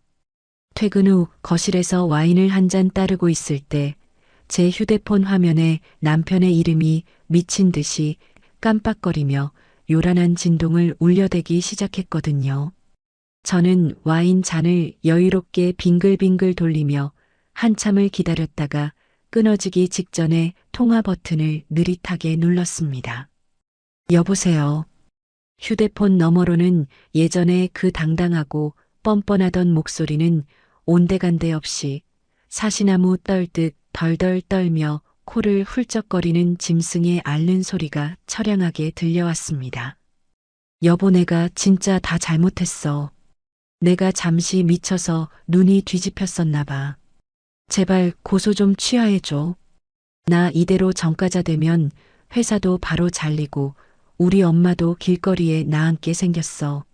퇴근 후 거실에서 와인을 한 잔 따르고 있을 때 제 휴대폰 화면에 남편의 이름이 미친 듯이 깜빡거리며 요란한 진동을 울려대기 시작했거든요. 저는 와인 잔을 여유롭게 빙글빙글 돌리며 한참을 기다렸다가 끊어지기 직전에 통화 버튼을 느릿하게 눌렀습니다. 여보세요. 휴대폰 너머로는 예전에 그 당당하고 뻔뻔하던 목소리는 온데간데 없이 사시나무 떨듯 덜덜 떨며 코를 훌쩍거리는 짐승의 앓는 소리가 처량하게 들려왔습니다. 여보, 내가 진짜 다 잘못했어. 내가 잠시 미쳐서 눈이 뒤집혔었나 봐. 제발 고소 좀 취하해줘. 나 이대로 전과자 되면 회사도 바로 잘리고 우리 엄마도 길거리에 나앉게 생겼어.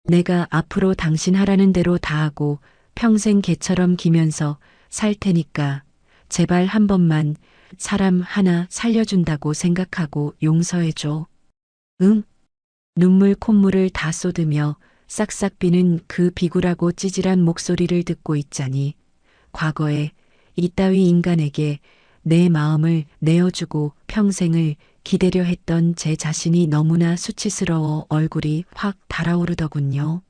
내가 앞으로 당신 하라는 대로 다 하고 평생 개처럼 기면서 살 테니까 제발 한 번만 사람 하나 살려준다고 생각하고 용서해줘. 응? 눈물 콧물을 다 쏟으며 싹싹 비는 그 비굴하고 찌질한 목소리를 듣고 있자니 과거에 이따위 인간에게 내 마음을 내어주고 평생을 기대려 했던 제 자신이 너무나 수치스러워 얼굴이 확 달아오르더군요.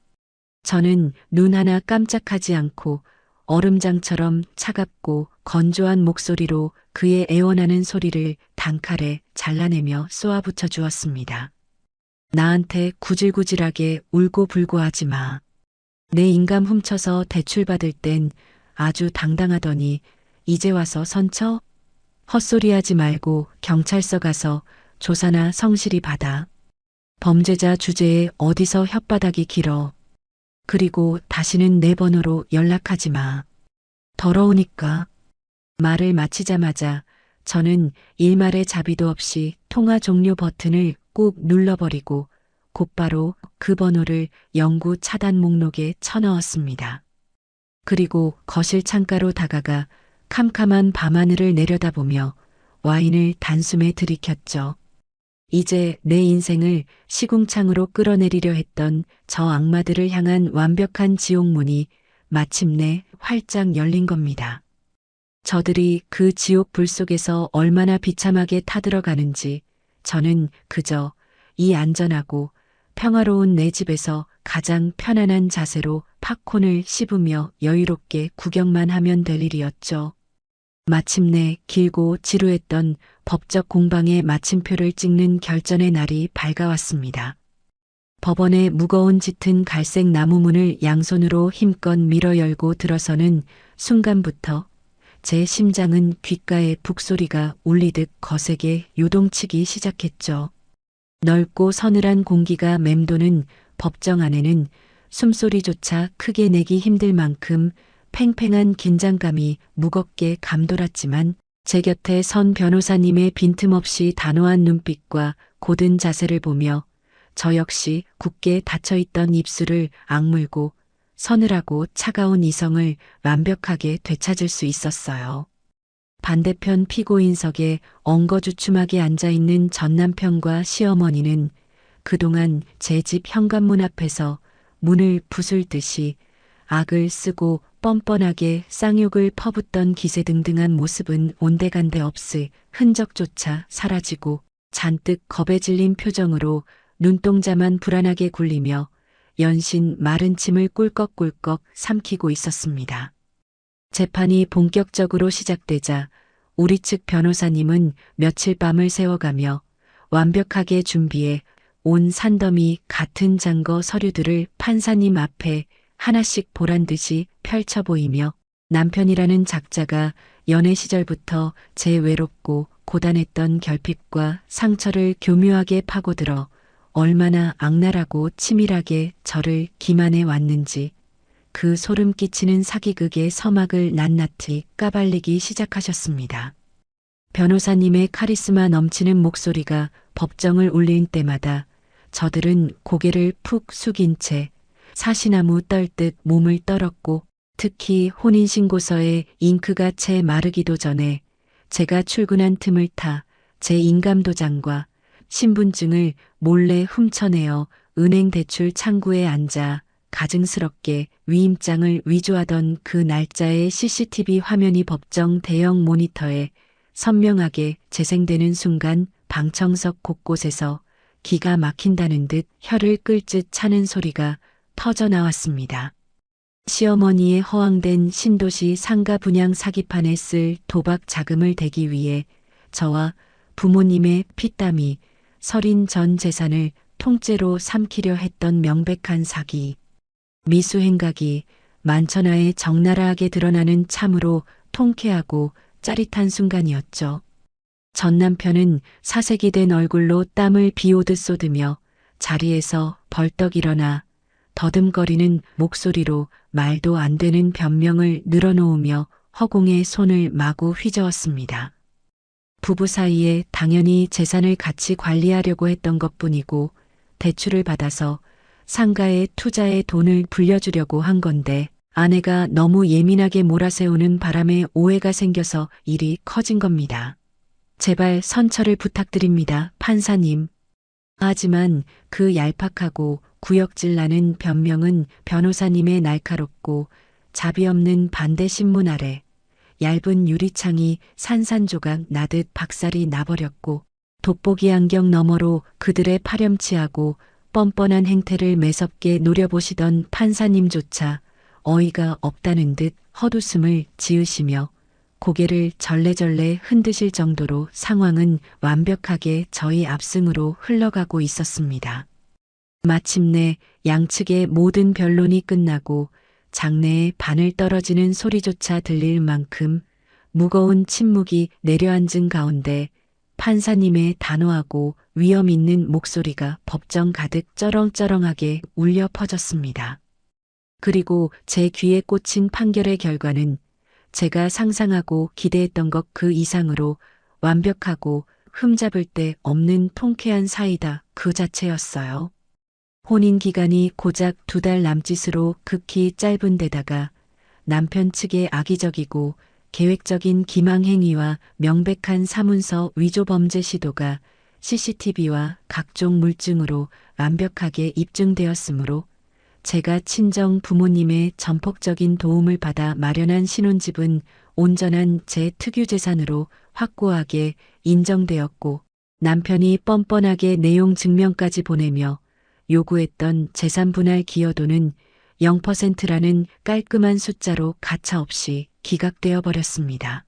저는 눈 하나 깜짝하지 않고 얼음장처럼 차갑고 건조한 목소리로 그의 애원하는 소리를 단칼에 잘라내며 쏘아붙여 주었습니다. 나한테 구질구질하게 울고불고 하지 마. 내 인감 훔쳐서 대출받을 땐 아주 당당하더니 이제 와서 선처? 헛소리하지 말고 경찰서 가서 조사나 성실히 받아. 범죄자 주제에 어디서 혓바닥이 길어. 그리고 다시는 내 번호로 연락하지 마. 더러우니까. 말을 마치자마자 저는 일말의 자비도 없이 통화 종료 버튼을 꾹 눌러버리고 곧바로 그 번호를 영구 차단 목록에 쳐넣었습니다. 그리고 거실 창가로 다가가 캄캄한 밤하늘을 내려다보며 와인을 단숨에 들이켰죠. 이제 내 인생을 시궁창으로 끌어내리려 했던 저 악마들을 향한 완벽한 지옥문이 마침내 활짝 열린 겁니다. 저들이 그 지옥 불 속에서 얼마나 비참하게 타들어가는지 저는 그저 이 안전하고 평화로운 내 집에서 가장 편안한 자세로 팝콘을 씹으며 여유롭게 구경만 하면 될 일이었죠. 마침내 길고 지루했던 법적 공방의 마침표를 찍는 결전의 날이 밝아왔습니다. 법원의 무거운 짙은 갈색 나무 문을 양손으로 힘껏 밀어 열고 들어서는 순간부터 제 심장은 귓가에 북소리가 울리듯 거세게 요동치기 시작했죠. 넓고 서늘한 공기가 맴도는 법정 안에는 숨소리조차 크게 내기 힘들 만큼 팽팽한 긴장감이 무겁게 감돌았지만 제 곁에 선 변호사님의 빈틈없이 단호한 눈빛과 고든 자세를 보며 저 역시 굳게 닫혀있던 입술을 악물고 서늘하고 차가운 이성을 완벽하게 되찾을 수 있었어요. 반대편 피고인석에 엉거주춤하게 앉아있는 전남편과 시어머니는 그동안 제 집 현관문 앞에서 문을 부술듯이 악을 쓰고 뻔뻔하게 쌍욕을 퍼붓던 기세등등한 모습은 온데간데 없을 흔적조차 사라지고 잔뜩 겁에 질린 표정으로 눈동자만 불안하게 굴리며 연신 마른 침을 꿀꺽꿀꺽 삼키고 있었습니다. 재판이 본격적으로 시작되자 우리 측 변호사님은 며칠 밤을 새워가며 완벽하게 준비해 온 산더미 같은 장거 서류들을 판사님 앞에 하나씩 보란 듯이 펼쳐 보이며 남편이라는 작자가 연애 시절부터 제 외롭고 고단했던 결핍과 상처를 교묘하게 파고들어 얼마나 악랄하고 치밀하게 저를 기만해 왔는지 그 소름 끼치는 사기극의 서막을 낱낱이 까발리기 시작하셨습니다. 변호사님의 카리스마 넘치는 목소리가 법정을 울릴 때마다 저들은 고개를 푹 숙인 채 사시나무 떨듯 몸을 떨었고 특히 혼인신고서에 잉크가 채 마르기도 전에 제가 출근한 틈을 타 제 인감도장과 신분증을 몰래 훔쳐내어 은행 대출 창구에 앉아 가증스럽게 위임장을 위조하던 그 날짜의 CCTV 화면이 법정 대형 모니터에 선명하게 재생되는 순간 방청석 곳곳에서 기가 막힌다는 듯 혀를 끌듯 차는 소리가 터져 나왔습니다. 시어머니의 허황된 신도시 상가 분양 사기판에 쓸 도박 자금을 대기 위해 저와 부모님의 피땀이 서린 전 재산을 통째로 삼키려 했던 명백한 사기. 미수행각이 만천하에 적나라하게 드러나는 참으로 통쾌하고 짜릿한 순간이었죠. 전 남편은 사색이 된 얼굴로 땀을 비오듯 쏟으며 자리에서 벌떡 일어나 더듬거리는 목소리로 말도 안 되는 변명을 늘어놓으며 허공에 손을 마구 휘저었습니다. 부부 사이에 당연히 재산을 같이 관리하려고 했던 것뿐이고 대출을 받아서 상가에 투자에 돈을 불려주려고 한 건데 아내가 너무 예민하게 몰아세우는 바람에 오해가 생겨서 일이 커진 겁니다. 제발 선처를 부탁드립니다, 판사님. 하지만 그 얄팍하고 구역질 나는 변명은 변호사님의 날카롭고 자비 없는 반대 신문 아래 얇은 유리창이 산산조각 나듯 박살이 나버렸고 돋보기 안경 너머로 그들의 파렴치하고 뻔뻔한 행태를 매섭게 노려보시던 판사님조차 어이가 없다는 듯 헛웃음을 지으시며 고개를 절레절레 흔드실 정도로 상황은 완벽하게 저희 압승으로 흘러가고 있었습니다. 마침내 양측의 모든 변론이 끝나고 장내에 바늘 떨어지는 소리조차 들릴 만큼 무거운 침묵이 내려앉은 가운데 판사님의 단호하고 위험 있는 목소리가 법정 가득 쩌렁쩌렁하게 울려 퍼졌습니다. 그리고 제 귀에 꽂힌 판결의 결과는 제가 상상하고 기대했던 것 그 이상으로 완벽하고 흠잡을 데 없는 통쾌한 사이다 그 자체였어요. 혼인 기간이 고작 2달 남짓으로 극히 짧은 데다가 남편 측의 악의적이고 계획적인 기망 행위와 명백한 사문서 위조 범죄 시도가 CCTV와 각종 물증으로 완벽하게 입증되었으므로 제가 친정 부모님의 전폭적인 도움을 받아 마련한 신혼집은 온전한 제 특유 재산으로 확고하게 인정되었고 남편이 뻔뻔하게 내용 증명까지 보내며 요구했던 재산 분할 기여도는 0%라는 깔끔한 숫자로 가차없이 기각되어 버렸습니다.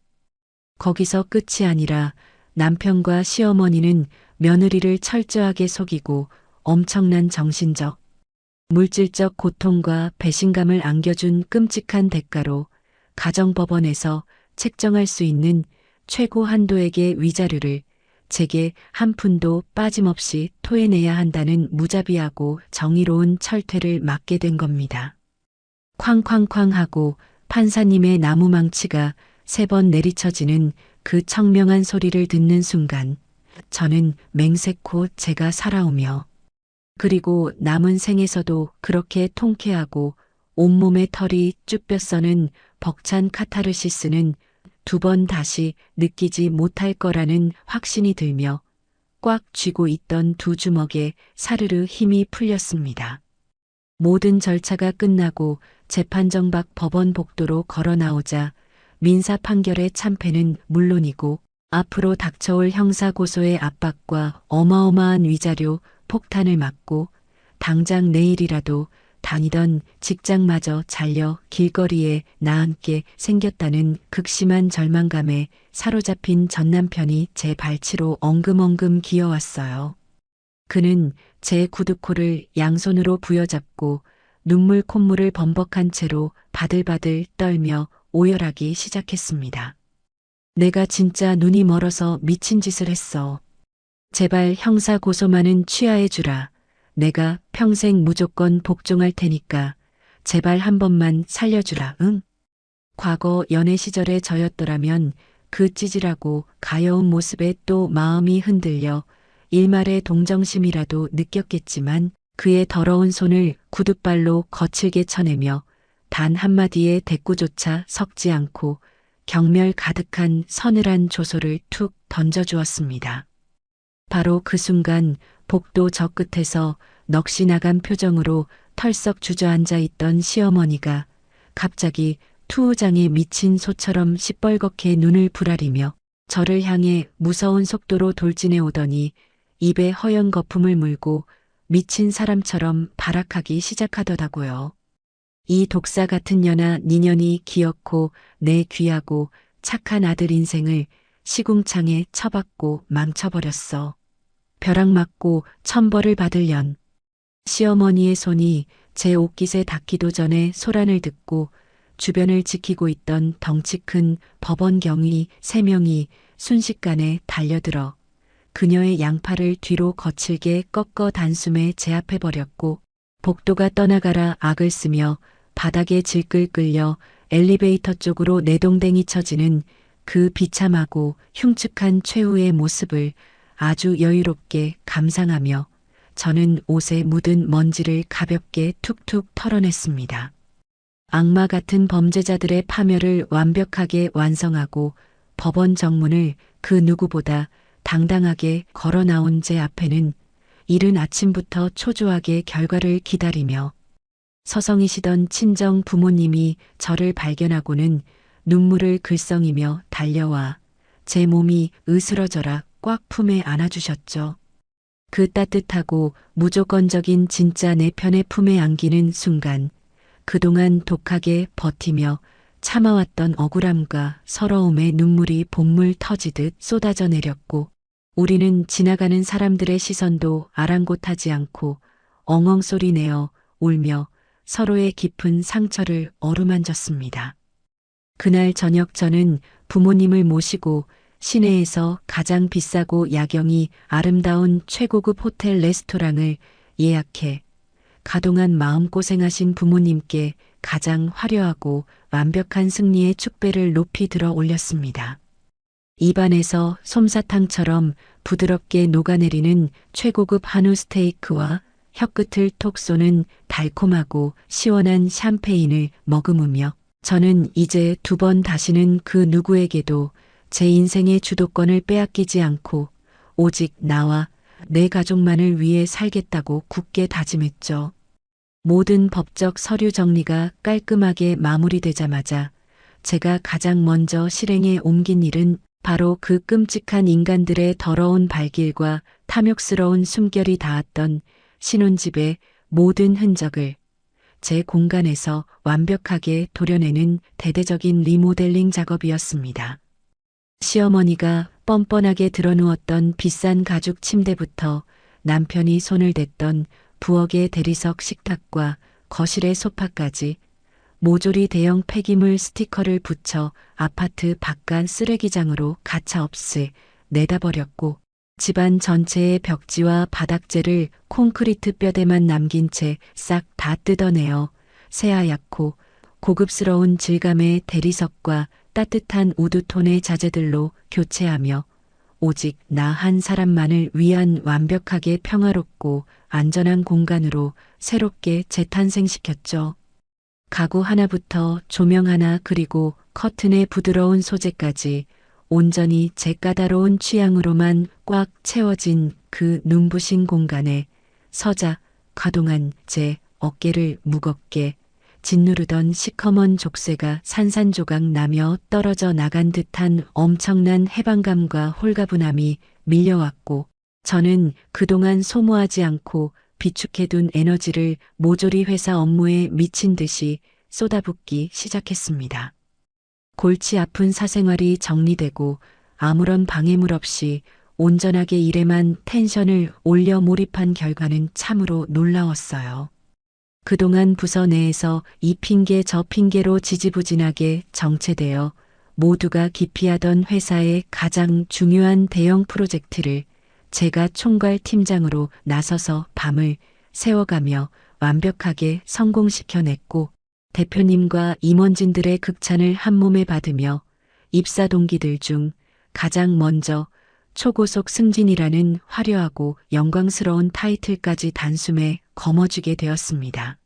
거기서 끝이 아니라 남편과 시어머니는 며느리를 철저하게 속이고 엄청난 정신적, 물질적 고통과 배신감을 안겨준 끔찍한 대가로 가정법원에서 책정할 수 있는 최고 한도액의 위자료를 제게 한 푼도 빠짐없이 토해내야 한다는 무자비하고 정의로운 철퇴를 맞게 된 겁니다. 쾅쾅쾅 하고 판사님의 나무망치가 3번 내리쳐지는 그 청명한 소리를 듣는 순간 저는 맹세코 제가 살아오며 그리고 남은 생에서도 그렇게 통쾌하고 온몸에 털이 쭉 뼈서는 벅찬 카타르시스는 2번 다시 느끼지 못할 거라는 확신이 들며 꽉 쥐고 있던 2주먹에 사르르 힘이 풀렸습니다. 모든 절차가 끝나고 재판정 밖 법원 복도로 걸어 나오자 민사 판결의 참패는 물론이고 앞으로 닥쳐올 형사 고소의 압박과 어마어마한 위자료 폭탄을 맞고 당장 내일이라도 다니던 직장마저 잘려 길거리에 나앉게 생겼다는 극심한 절망감에 사로잡힌 전남편이 제 발치로 엉금엉금 기어왔어요. 그는 제 구두코를 양손으로 부여잡고 눈물 콧물을 범벅한 채로 바들바들 떨며 오열하기 시작했습니다. 내가 진짜 눈이 멀어서 미친 짓을 했어. 제발 형사 고소만은 취하해 주라. 내가 평생 무조건 복종할 테니까 제발 한 번만 살려주라. 응? 과거 연애 시절의 저였더라면 그 찌질하고 가여운 모습에 또 마음이 흔들려 일말의 동정심이라도 느꼈겠지만 그의 더러운 손을 구둣발로 거칠게 쳐내며 단 한마디의 대꾸조차 섞지 않고 경멸 가득한 서늘한 조소를 툭 던져주었습니다. 바로 그 순간 복도 저 끝에서 넋이 나간 표정으로 털썩 주저앉아 있던 시어머니가 갑자기 투우장에 미친 소처럼 시뻘겋게 눈을 부라리며 저를 향해 무서운 속도로 돌진해 오더니 입에 허연 거품을 물고 미친 사람처럼 발악하기 시작하더라고요. 이 독사 같은 년아 니년이 기어코 내 귀하고 착한 아들 인생을 시궁창에 처박고 망쳐버렸어. 벼락 맞고 천벌을 받을 년. 시어머니의 손이 제 옷깃에 닿기도 전에 소란을 듣고 주변을 지키고 있던 덩치 큰 법원 경위 3명이 순식간에 달려들어 그녀의 양팔을 뒤로 거칠게 꺾어 단숨에 제압해버렸고 복도가 떠나가라 악을 쓰며 바닥에 질끌 끌려 엘리베이터 쪽으로 내동댕이 쳐지는 그 비참하고 흉측한 최후의 모습을 아주 여유롭게 감상하며 저는 옷에 묻은 먼지를 가볍게 툭툭 털어냈습니다. 악마 같은 범죄자들의 파멸을 완벽하게 완성하고 법원 정문을 그 누구보다 당당하게 걸어 나온 제 앞에는 이른 아침부터 초조하게 결과를 기다리며 서성이시던 친정 부모님이 저를 발견하고는 눈물을 글썽이며 달려와 제 몸이 으스러져라 꽉 품에 안아주셨죠. 그 따뜻하고 무조건적인 진짜 내 편의 품에 안기는 순간 그동안 독하게 버티며 참아왔던 억울함과 서러움의 눈물이 본물 터지듯 쏟아져 내렸고 우리는 지나가는 사람들의 시선도 아랑곳하지 않고 엉엉 소리 내어 울며 서로의 깊은 상처를 어루만졌습니다. 그날 저녁 저는 부모님을 모시고 시내에서 가장 비싸고 야경이 아름다운 최고급 호텔 레스토랑을 예약해 가동한 마음고생하신 부모님께 가장 화려하고 완벽한 승리의 축배를 높이 들어 올렸습니다. 입안에서 솜사탕처럼 부드럽게 녹아내리는 최고급 한우 스테이크와 혀끝을 톡 쏘는 달콤하고 시원한 샴페인을 머금으며 저는 이제 2번 다시는 그 누구에게도 제 인생의 주도권을 빼앗기지 않고 오직 나와 내 가족만을 위해 살겠다고 굳게 다짐했죠. 모든 법적 서류 정리가 깔끔하게 마무리되자마자 제가 가장 먼저 실행에 옮긴 일은 바로 그 끔찍한 인간들의 더러운 발길과 탐욕스러운 숨결이 닿았던 신혼집의 모든 흔적을 제 공간에서 완벽하게 도려내는 대대적인 리모델링 작업이었습니다. 시어머니가 뻔뻔하게 드러누웠던 비싼 가죽 침대부터 남편이 손을 댔던 부엌의 대리석 식탁과 거실의 소파까지 모조리 대형 폐기물 스티커를 붙여 아파트 바깥 쓰레기장으로 가차없이 내다버렸고 집안 전체의 벽지와 바닥재를 콘크리트 뼈대만 남긴 채 싹 다 뜯어내어 새하얗고 고급스러운 질감의 대리석과 따뜻한 우드톤의 자재들로 교체하며 오직 나 한 사람만을 위한 완벽하게 평화롭고 안전한 공간으로 새롭게 재탄생시켰죠. 가구 하나부터 조명 하나 그리고 커튼의 부드러운 소재까지 온전히 제 까다로운 취향으로만 꽉 채워진 그 눈부신 공간에 서자 가동한 제 어깨를 무겁게 짓누르던 시커먼 족쇄가 산산조각 나며 떨어져 나간 듯한 엄청난 해방감과 홀가분함이 밀려왔고 저는 그동안 소모하지 않고 비축해둔 에너지를 모조리 회사 업무에 미친 듯이 쏟아붓기 시작했습니다. 골치 아픈 사생활이 정리되고 아무런 방해물 없이 온전하게 일에만 텐션을 올려 몰입한 결과는 참으로 놀라웠어요. 그동안 부서 내에서 이 핑계 저 핑계로 지지부진하게 정체되어 모두가 기피하던 회사의 가장 중요한 대형 프로젝트를 제가 총괄 팀장으로 나서서 밤을 새워가며 완벽하게 성공시켜냈고 대표님과 임원진들의 극찬을 한몸에 받으며 입사 동기들 중 가장 먼저 초고속 승진이라는 화려하고 영광스러운 타이틀까지 단숨에 거머쥐게 되었습니다.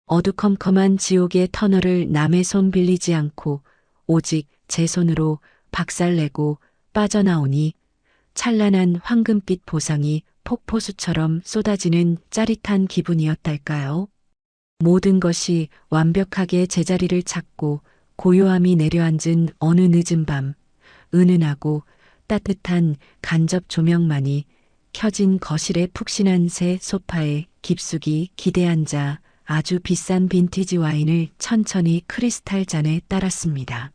어두컴컴한 지옥의 터널을 남의 손 빌리지 않고 오직 제 손으로 박살내고 빠져나오니 찬란한 황금빛 보상이 폭포수처럼 쏟아지는 짜릿한 기분이었달까요? 모든 것이 완벽하게 제자리를 찾고 고요함이 내려앉은 어느 늦은 밤, 은은하고 따뜻한 간접 조명만이 켜진 거실의 푹신한 새 소파에 깊숙이 기대앉아 아주 비싼 빈티지 와인을 천천히 크리스탈 잔에 따랐습니다.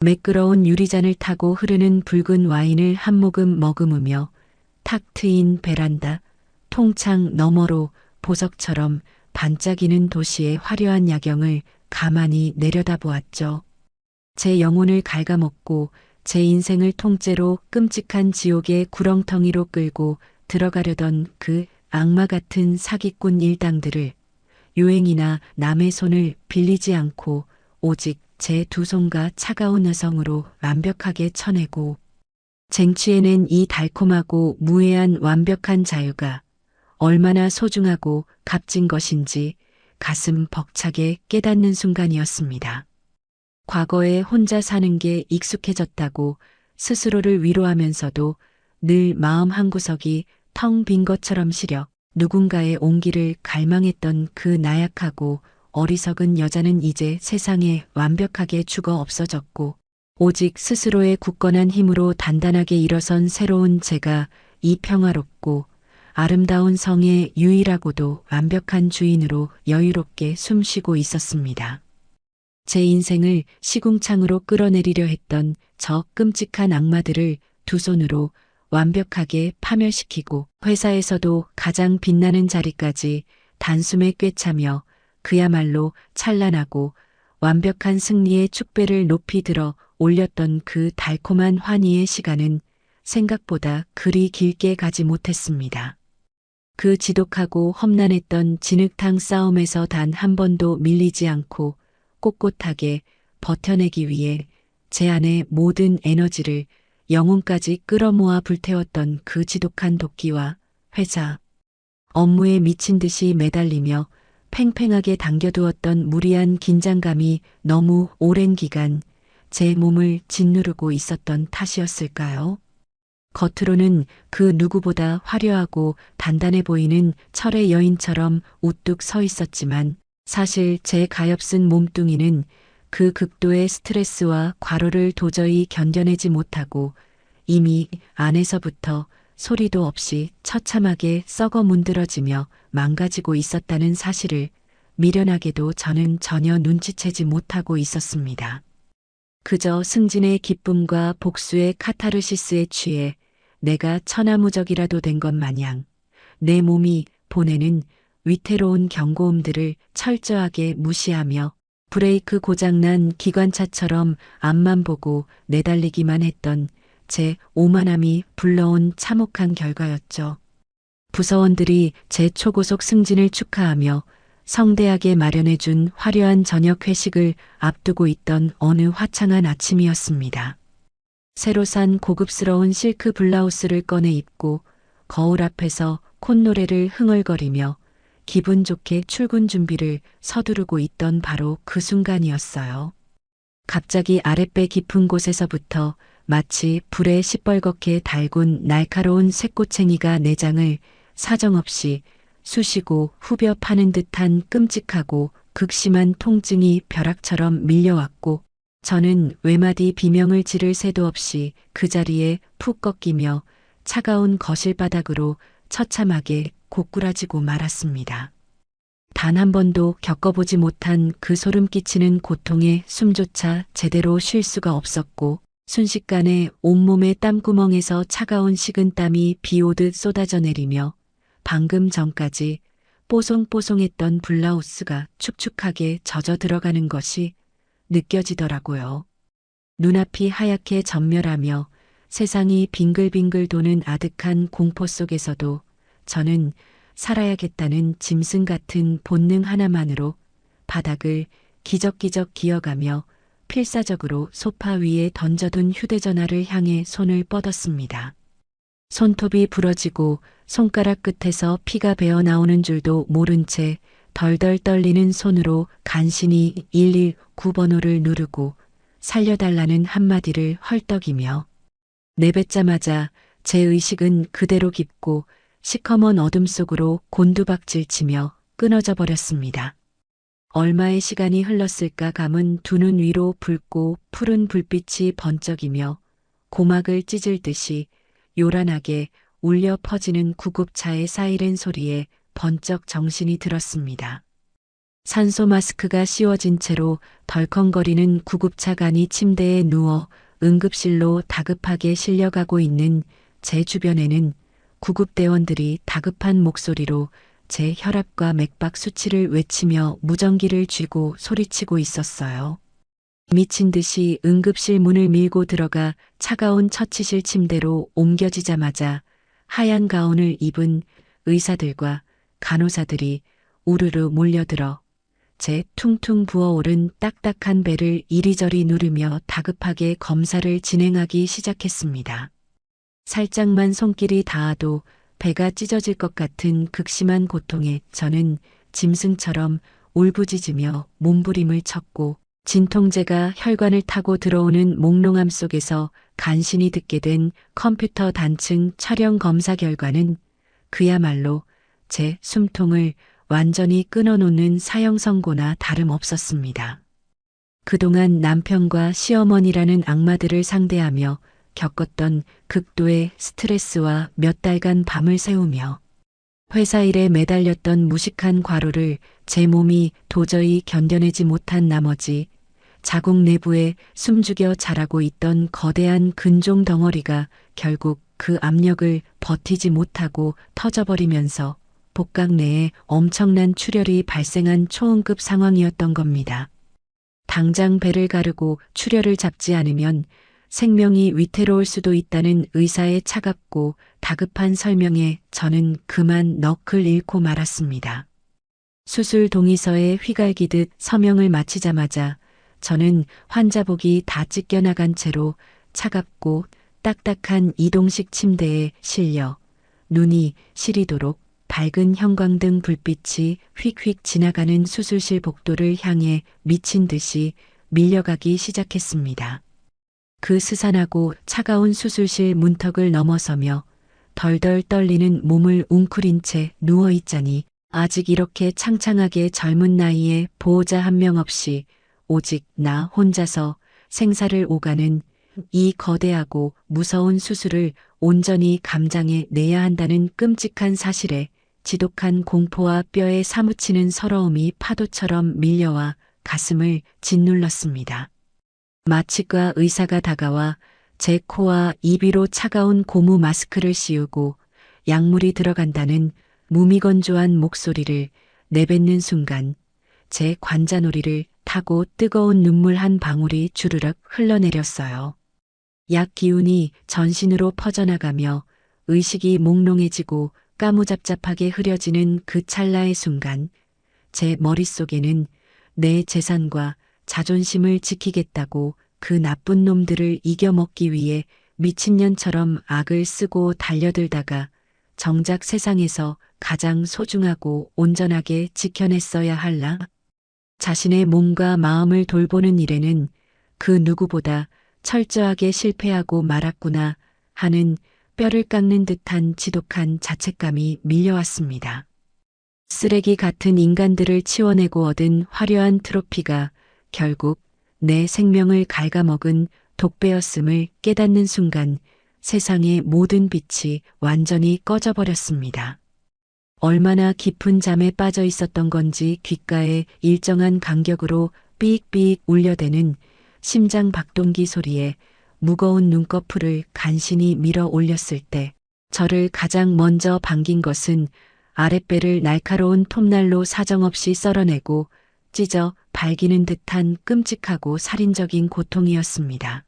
매끄러운 유리잔을 타고 흐르는 붉은 와인을 한 모금 머금으며 탁 트인 베란다, 통창 너머로 보석처럼 반짝이는 도시의 화려한 야경을 가만히 내려다보았죠. 제 영혼을 갉아먹고 제 인생을 통째로 끔찍한 지옥의 구렁텅이로 끌고 들어가려던 그 악마 같은 사기꾼 일당들을 유행이나 남의 손을 빌리지 않고 오직 제 두 손과 차가운 여성으로 완벽하게 쳐내고 쟁취해낸 이 달콤하고 무해한 완벽한 자유가 얼마나 소중하고 값진 것인지 가슴 벅차게 깨닫는 순간이었습니다. 과거에 혼자 사는 게 익숙해졌다고 스스로를 위로하면서도 늘 마음 한구석이 텅 빈 것처럼 시려 누군가의 온기를 갈망했던 그 나약하고 어리석은 여자는 이제 세상에 완벽하게 죽어 없어졌고 오직 스스로의 굳건한 힘으로 단단하게 일어선 새로운 제가 이 평화롭고 아름다운 성의 유일하고도 완벽한 주인으로 여유롭게 숨쉬고 있었습니다. 제 인생을 시궁창으로 끌어내리려 했던 저 끔찍한 악마들을 두 손으로 완벽하게 파멸시키고 회사에서도 가장 빛나는 자리까지 단숨에 꿰차며 그야말로 찬란하고 완벽한 승리의 축배를 높이 들어 올렸던 그 달콤한 환희의 시간은 생각보다 그리 길게 가지 못했습니다. 그 지독하고 험난했던 진흙탕 싸움에서 단 한 번도 밀리지 않고 꼿꼿하게 버텨내기 위해 제 안의 모든 에너지를 영혼까지 끌어모아 불태웠던 그 지독한 도끼와 회사 업무에 미친 듯이 매달리며 팽팽하게 당겨두었던 무리한 긴장감이 너무 오랜 기간 제 몸을 짓누르고 있었던 탓이었을까요? 겉으로는 그 누구보다 화려하고 단단해 보이는 철의 여인처럼 우뚝 서 있었지만 사실 제 가엾은 몸뚱이는 그 극도의 스트레스와 과로를 도저히 견뎌내지 못하고 이미 안에서부터 소리도 없이 처참하게 썩어 문드러지며 망가지고 있었다는 사실을 미련하게도 저는 전혀 눈치채지 못하고 있었습니다. 그저 승진의 기쁨과 복수의 카타르시스에 취해 내가 천하무적이라도 된 것 마냥 내 몸이 보내는 위태로운 경고음들을 철저하게 무시하며 브레이크 고장난 기관차처럼 앞만 보고 내달리기만 했던 제 오만함이 불러온 참혹한 결과였죠. 부서원들이 제 초고속 승진을 축하하며 성대하게 마련해준 화려한 저녁 회식을 앞두고 있던 어느 화창한 아침이었습니다. 새로 산 고급스러운 실크 블라우스를 꺼내 입고 거울 앞에서 콧노래를 흥얼거리며 기분 좋게 출근 준비를 서두르고 있던 바로 그 순간이었어요. 갑자기 아랫배 깊은 곳에서부터 마치 불에 시뻘겋게 달군 날카로운 쇠꼬챙이가 내장을 사정없이 쑤시고 후벼 파는 듯한 끔찍하고 극심한 통증이 벼락처럼 밀려왔고 저는 외마디 비명을 지를 새도 없이 그 자리에 푹 꺾이며 차가운 거실 바닥으로 처참하게 고꾸라지고 말았습니다. 단 한 번도 겪어보지 못한 그 소름 끼치는 고통에 숨조차 제대로 쉴 수가 없었고 순식간에 온몸의 땀구멍에서 차가운 식은땀이 비오듯 쏟아져 내리며 방금 전까지 뽀송뽀송했던 블라우스가 축축하게 젖어 들어가는 것이 느껴지더라고요. 눈앞이 하얗게 전멸하며 세상이 빙글빙글 도는 아득한 공포 속에서도 저는 살아야겠다는 짐승 같은 본능 하나만으로 바닥을 기적기적 기어가며 필사적으로 소파 위에 던져둔 휴대전화를 향해 손을 뻗었습니다. 손톱이 부러지고 손가락 끝에서 피가 배어 나오는 줄도 모른 채 덜덜 떨리는 손으로 간신히 119번호를 누르고 살려달라는 한마디를 헐떡이며 내뱉자마자 제 의식은 그대로 깊고 시커먼 어둠 속으로 곤두박질치며 끊어져 버렸습니다. 얼마의 시간이 흘렀을까 감은 두 눈 위로 붉고 푸른 불빛이 번쩍이며 고막을 찢을 듯이 요란하게 울려 퍼지는 구급차의 사이렌 소리에 번쩍 정신이 들었습니다. 산소 마스크가 씌워진 채로 덜컹거리는 구급차 간이 침대에 누워 응급실로 다급하게 실려가고 있는 제 주변에는 구급대원들이 다급한 목소리로 제 혈압과 맥박 수치를 외치며 무전기를 쥐고 소리치고 있었어요. 미친 듯이 응급실 문을 밀고 들어가 차가운 처치실 침대로 옮겨지자마자 하얀 가운을 입은 의사들과 간호사들이 우르르 몰려들어 제 퉁퉁 부어오른 딱딱한 배를 이리저리 누르며 다급하게 검사를 진행하기 시작했습니다. 살짝만 손길이 닿아도 배가 찢어질 것 같은 극심한 고통에 저는 짐승처럼 울부짖으며 몸부림을 쳤고 진통제가 혈관을 타고 들어오는 몽롱함 속에서 간신히 듣게 된 컴퓨터 단층 촬영 검사 결과는 그야말로 제 숨통을 완전히 끊어놓는 사형 선고나 다름없었습니다. 그동안 남편과 시어머니라는 악마들을 상대하며 겪었던 극도의 스트레스와 몇 달간 밤을 새우며 회사 일에 매달렸던 무식한 과로를 제 몸이 도저히 견뎌내지 못한 나머지 자국 내부에 숨죽여 자라고 있던 거대한 근종 덩어리가 결국 그 압력을 버티지 못하고 터져버리면서 복각 내에 엄청난 출혈이 발생한 초응급 상황이었던 겁니다. 당장 배를 가르고 출혈을 잡지 않으면 생명이 위태로울 수도 있다는 의사의 차갑고 다급한 설명에 저는 그만 넋을 잃고 말았습니다. 수술 동의서에 휘갈기듯 서명을 마치자마자 저는 환자복이 다 찢겨나간 채로 차갑고 딱딱한 이동식 침대에 실려 눈이 시리도록 밝은 형광등 불빛이 휙휙 지나가는 수술실 복도를 향해 미친 듯이 밀려가기 시작했습니다. 그 스산하고 차가운 수술실 문턱을 넘어서며 덜덜 떨리는 몸을 웅크린 채 누워있자니 아직 이렇게 창창하게 젊은 나이에 보호자 한 명 없이 오직 나 혼자서 생사를 오가는 이 거대하고 무서운 수술을 온전히 감당해 내야 한다는 끔찍한 사실에 지독한 공포와 뼈에 사무치는 서러움이 파도처럼 밀려와 가슴을 짓눌렀습니다. 마취과 의사가 다가와 제 코와 입 위로 차가운 고무 마스크를 씌우고 약물이 들어간다는 무미건조한 목소리를 내뱉는 순간 제 관자놀이를 타고 뜨거운 눈물 한 방울이 주르륵 흘러내렸어요. 약 기운이 전신으로 퍼져나가며 의식이 몽롱해지고 까무잡잡하게 흐려지는 그 찰나의 순간 제 머릿속에는 내 재산과 자존심을 지키겠다고 그 나쁜 놈들을 이겨먹기 위해 미친년처럼 악을 쓰고 달려들다가 정작 세상에서 가장 소중하고 온전하게 지켜냈어야 할라. 자신의 몸과 마음을 돌보는 일에는 그 누구보다 철저하게 실패하고 말았구나 하는 뼈를 깎는 듯한 지독한 자책감이 밀려왔습니다. 쓰레기 같은 인간들을 치워내고 얻은 화려한 트로피가 결국 내 생명을 갉아먹은 독배였음을 깨닫는 순간 세상의 모든 빛이 완전히 꺼져버렸습니다. 얼마나 깊은 잠에 빠져 있었던 건지 귓가에 일정한 간격으로 삑삑 울려대는 심장 박동기 소리에 무거운 눈꺼풀을 간신히 밀어 올렸을 때 저를 가장 먼저 반긴 것은 아랫배를 날카로운 톱날로 사정없이 썰어내고 찢어 발기는 듯한 끔찍하고 살인적인 고통이었습니다.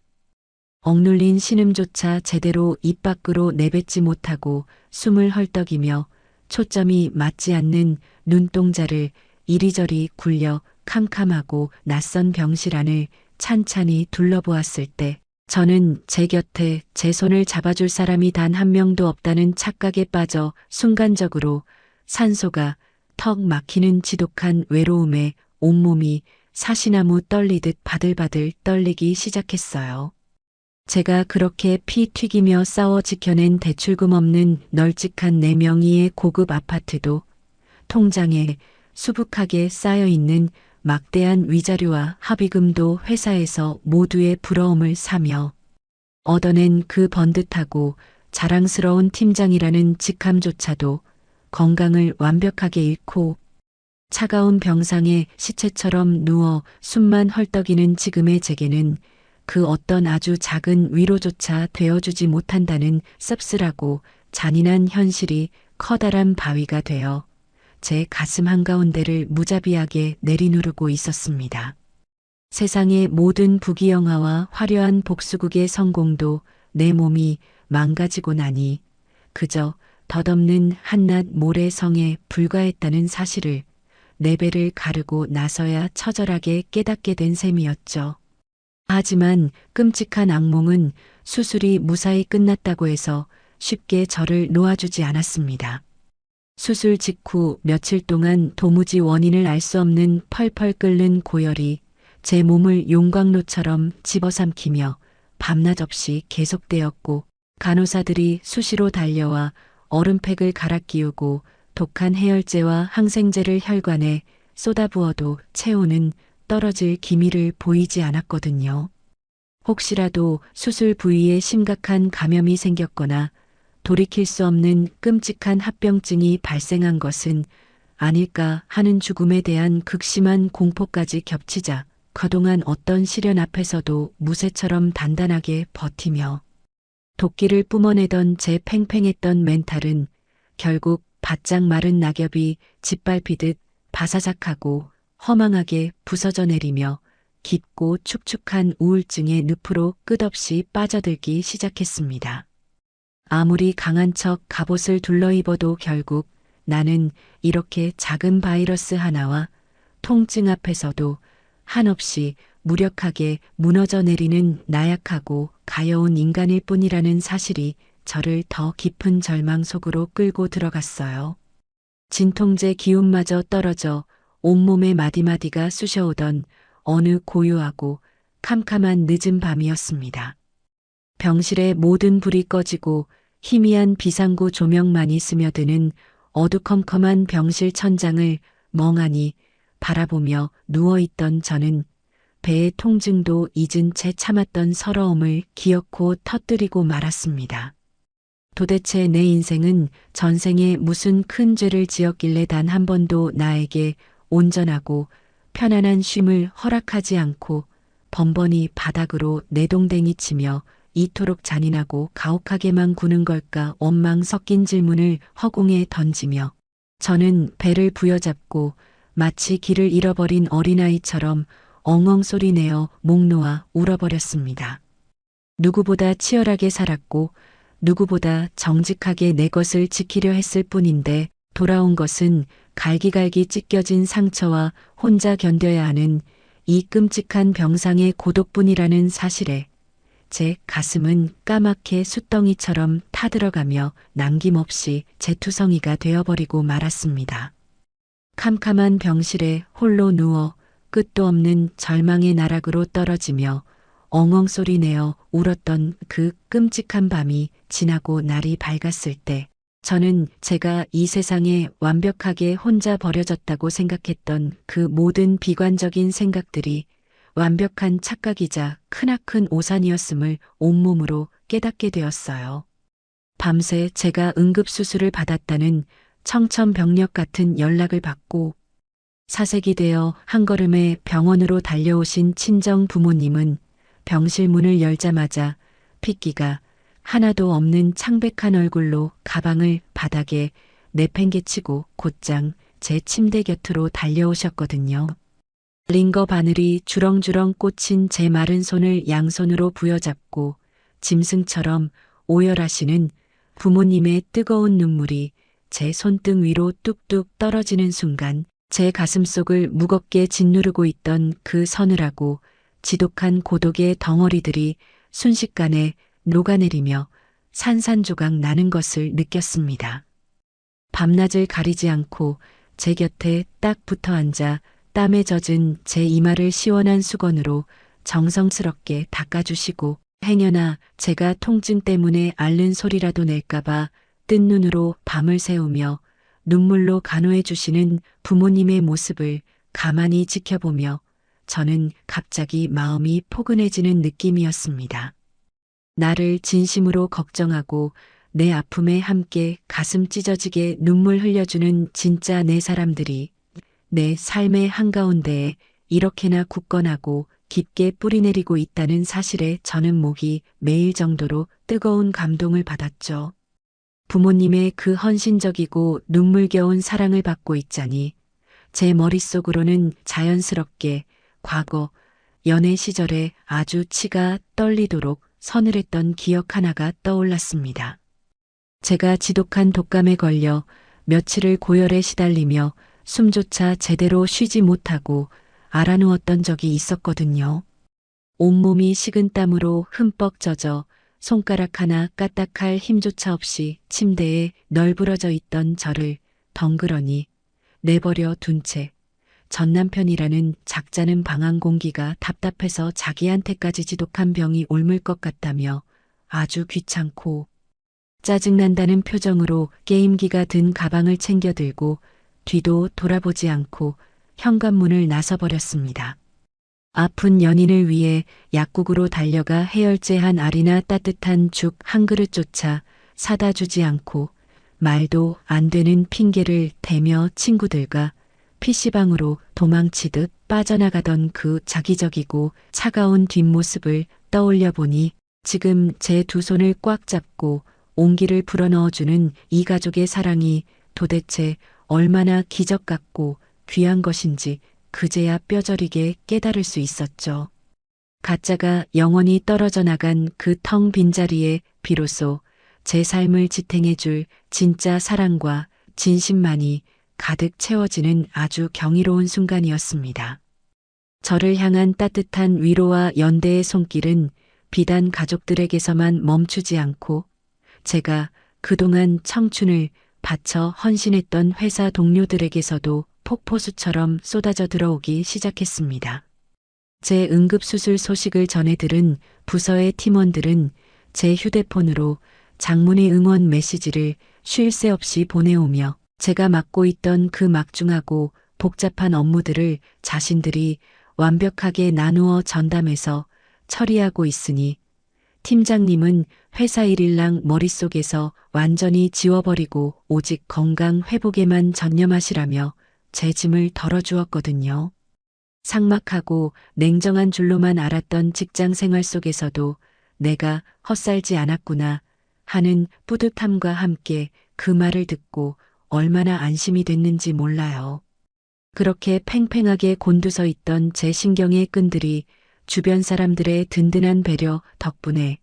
억눌린 신음조차 제대로 입 밖으로 내뱉지 못하고 숨을 헐떡이며 초점이 맞지 않는 눈동자를 이리저리 굴려 캄캄하고 낯선 병실 안을 찬찬히 둘러보았을 때 저는 제 곁에 제 손을 잡아줄 사람이 단 한 명도 없다는 착각에 빠져 순간적으로 산소가 턱 막히는 지독한 외로움에 온몸이 사시나무 떨리듯 바들바들 떨리기 시작했어요. 제가 그렇게 피 튀기며 싸워 지켜낸 대출금 없는 널찍한 4명이의 고급 아파트도 통장에 수북하게 쌓여있는 막대한 위자료와 합의금도 회사에서 모두의 부러움을 사며 얻어낸 그 번듯하고 자랑스러운 팀장이라는 직함조차도 건강을 완벽하게 잃고 차가운 병상에 시체처럼 누워 숨만 헐떡이는 지금의 제게는 그 어떤 아주 작은 위로조차 되어주지 못한다는 씁쓸하고 잔인한 현실이 커다란 바위가 되어 제 가슴 한가운데를 무자비하게 내리누르고 있었습니다. 세상의 모든 부귀영화와 화려한 복수극의 성공도 내 몸이 망가지고 나니 그저 덧없는 한낱 모래성에 불과했다는 사실을 내 배를 가르고 나서야 처절하게 깨닫게 된 셈이었죠. 하지만 끔찍한 악몽은 수술이 무사히 끝났다고 해서 쉽게 저를 놓아주지 않았습니다. 수술 직후 며칠 동안 도무지 원인을 알 수 없는 펄펄 끓는 고열이 제 몸을 용광로처럼 집어삼키며 밤낮 없이 계속되었고 간호사들이 수시로 달려와 얼음팩을 갈아 끼우고 독한 해열제와 항생제를 혈관에 쏟아부어도 체온은 떨어질 기미를 보이지 않았거든요. 혹시라도 수술 부위에 심각한 감염이 생겼거나 돌이킬 수 없는 끔찍한 합병증이 발생한 것은 아닐까 하는 죽음에 대한 극심한 공포까지 겹치자 그동안 어떤 시련 앞에서도 무쇠처럼 단단하게 버티며 도끼를 뿜어내던 제 팽팽했던 멘탈은 결국 바짝 마른 낙엽이 짓밟히듯 바사삭하고 허망하게 부서져 내리며 깊고 축축한 우울증의 늪으로 끝없이 빠져들기 시작했습니다. 아무리 강한 척 갑옷을 둘러입어도 결국 나는 이렇게 작은 바이러스 하나와 통증 앞에서도 한없이 무력하게 무너져 내리는 나약하고 가여운 인간일 뿐이라는 사실이 저를 더 깊은 절망 속으로 끌고 들어갔어요. 진통제 기운마저 떨어져 온몸에 마디마디가 쑤셔오던 어느 고요하고 캄캄한 늦은 밤이었습니다. 병실의 모든 불이 꺼지고 희미한 비상구 조명만이 스며드는 어두컴컴한 병실 천장을 멍하니 바라보며 누워있던 저는 배의 통증도 잊은 채 참았던 서러움을 기어코 터뜨리고 말았습니다. 도대체 내 인생은 전생에 무슨 큰 죄를 지었길래 단 한 번도 나에게 온전하고 편안한 쉼을 허락하지 않고 번번이 바닥으로 내동댕이 치며 이토록 잔인하고 가혹하게만 구는 걸까. 원망 섞인 질문을 허공에 던지며 저는 배를 부여잡고 마치 길을 잃어버린 어린아이처럼 엉엉 소리내어 목 놓아 울어버렸습니다. 누구보다 치열하게 살았고 누구보다 정직하게 내 것을 지키려 했을 뿐인데 돌아온 것은 갈기갈기 찢겨진 상처와 혼자 견뎌야 하는 이 끔찍한 병상의 고독뿐이라는 사실에 제 가슴은 까맣게 숫덩이처럼 타들어가며 남김없이 재투성이가 되어버리고 말았습니다. 캄캄한 병실에 홀로 누워 끝도 없는 절망의 나락으로 떨어지며 엉엉 소리 내어 울었던 그 끔찍한 밤이 지나고 날이 밝았을 때 저는 제가 이 세상에 완벽하게 혼자 버려졌다고 생각했던 그 모든 비관적인 생각들이 완벽한 착각이자 크나큰 오산이었음을 온몸으로 깨닫게 되었어요. 밤새 제가 응급수술을 받았다는 청천벽력 같은 연락을 받고 사색이 되어 한 걸음에 병원으로 달려오신 친정 부모님은 병실 문을 열자마자 핏기가 하나도 없는 창백한 얼굴로 가방을 바닥에 내팽개치고 곧장 제 침대 곁으로 달려오셨거든요. 링거 바늘이 주렁주렁 꽂힌 제 마른 손을 양손으로 부여잡고 짐승처럼 오열하시는 부모님의 뜨거운 눈물이 제 손등 위로 뚝뚝 떨어지는 순간 제 가슴속을 무겁게 짓누르고 있던 그 서늘하고 지독한 고독의 덩어리들이 순식간에 녹아내리며 산산조각 나는 것을 느꼈습니다. 밤낮을 가리지 않고 제 곁에 딱 붙어 앉아 땀에 젖은 제 이마를 시원한 수건으로 정성스럽게 닦아주시고 행여나 제가 통증 때문에 앓는 소리라도 낼까봐 뜬 눈으로 밤을 새우며 눈물로 간호해 주시는 부모님의 모습을 가만히 지켜보며 저는 갑자기 마음이 포근해지는 느낌이었습니다. 나를 진심으로 걱정하고 내 아픔에 함께 가슴 찢어지게 눈물 흘려주는 진짜 내 사람들이 내 삶의 한가운데에 이렇게나 굳건하고 깊게 뿌리내리고 있다는 사실에 저는 목이 메일 정도로 뜨거운 감동을 받았죠. 부모님의 그 헌신적이고 눈물겨운 사랑을 받고 있자니 제 머릿속으로는 자연스럽게 과거 연애 시절에 아주 치가 떨리도록 서늘했던 기억 하나가 떠올랐습니다. 제가 지독한 독감에 걸려 며칠을 고열에 시달리며 숨조차 제대로 쉬지 못하고 알아누웠던 적이 있었거든요. 온몸이 식은땀으로 흠뻑 젖어 손가락 하나 까딱할 힘조차 없이 침대에 널브러져 있던 저를 덩그러니 내버려 둔 채 전남편이라는 작자는 방한 공기가 답답해서 자기한테까지 지독한 병이 옮을 것 같다며 아주 귀찮고 짜증난다는 표정으로 게임기가 든 가방을 챙겨 들고 뒤도 돌아보지 않고 현관문을 나서버렸습니다. 아픈 연인을 위해 약국으로 달려가 해열제한 알이나 따뜻한 죽 한 그릇조차 사다 주지 않고 말도 안 되는 핑계를 대며 친구들과 PC방으로 도망치듯 빠져나가던 그 자기적이고 차가운 뒷모습을 떠올려 보니 지금 제 두 손을 꽉 잡고 온기를 불어넣어주는 이 가족의 사랑이 도대체 얼마나 기적 같고 귀한 것인지 그제야 뼈저리게 깨달을 수 있었죠. 가짜가 영원히 떨어져 나간 그 텅 빈 자리에 비로소 제 삶을 지탱해줄 진짜 사랑과 진심만이 가득 채워지는 아주 경이로운 순간이었습니다. 저를 향한 따뜻한 위로와 연대의 손길은 비단 가족들에게서만 멈추지 않고 제가 그동안 청춘을 바쳐 헌신했던 회사 동료들에게서도 폭포수처럼 쏟아져 들어오기 시작했습니다. 제 응급수술 소식을 전해 들은 부서의 팀원들은 제 휴대폰으로 장문의 응원 메시지를 쉴 새 없이 보내오며 제가 맡고 있던 그 막중하고 복잡한 업무들을 자신들이 완벽하게 나누어 전담해서 처리하고 있으니 팀장님은 회사 일일랑 머릿속에서 완전히 지워버리고 오직 건강 회복에만 전념하시라며 제 짐을 덜어주었거든요. 삭막하고 냉정한 줄로만 알았던 직장 생활 속에서도 내가 헛살지 않았구나 하는 뿌듯함과 함께 그 말을 듣고 얼마나 안심이 됐는지 몰라요. 그렇게 팽팽하게 곤두서 있던 제 신경의 끈들이 주변 사람들의 든든한 배려 덕분에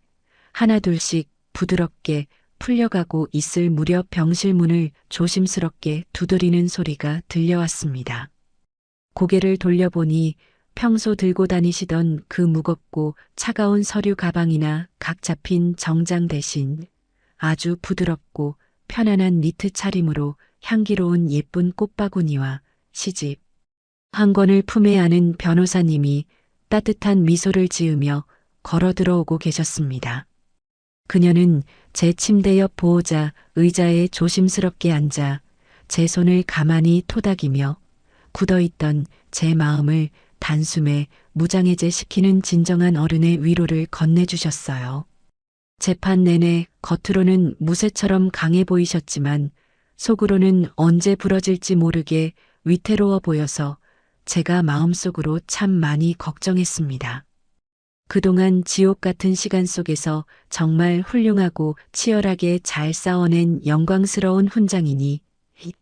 하나둘씩 부드럽게 풀려가고 있을 무렵 병실 문을 조심스럽게 두드리는 소리가 들려왔습니다. 고개를 돌려보니 평소 들고 다니시던 그 무겁고 차가운 서류 가방이나 각 잡힌 정장 대신 아주 부드럽고 편안한 니트 차림으로 향기로운 예쁜 꽃바구니와 시집 한 권을 품에 안은 변호사님이 따뜻한 미소를 지으며 걸어 들어오고 계셨습니다. 그녀는 제 침대 옆 보호자 의자에 조심스럽게 앉아 제 손을 가만히 토닥이며 굳어있던 제 마음을 단숨에 무장해제시키는 진정한 어른의 위로를 건네주셨어요. 재판 내내 겉으로는 무쇠처럼 강해 보이셨지만 속으로는 언제 부러질지 모르게 위태로워 보여서 제가 마음속으로 참 많이 걱정했습니다. 그동안 지옥 같은 시간 속에서 정말 훌륭하고 치열하게 잘 싸워낸 영광스러운 훈장이니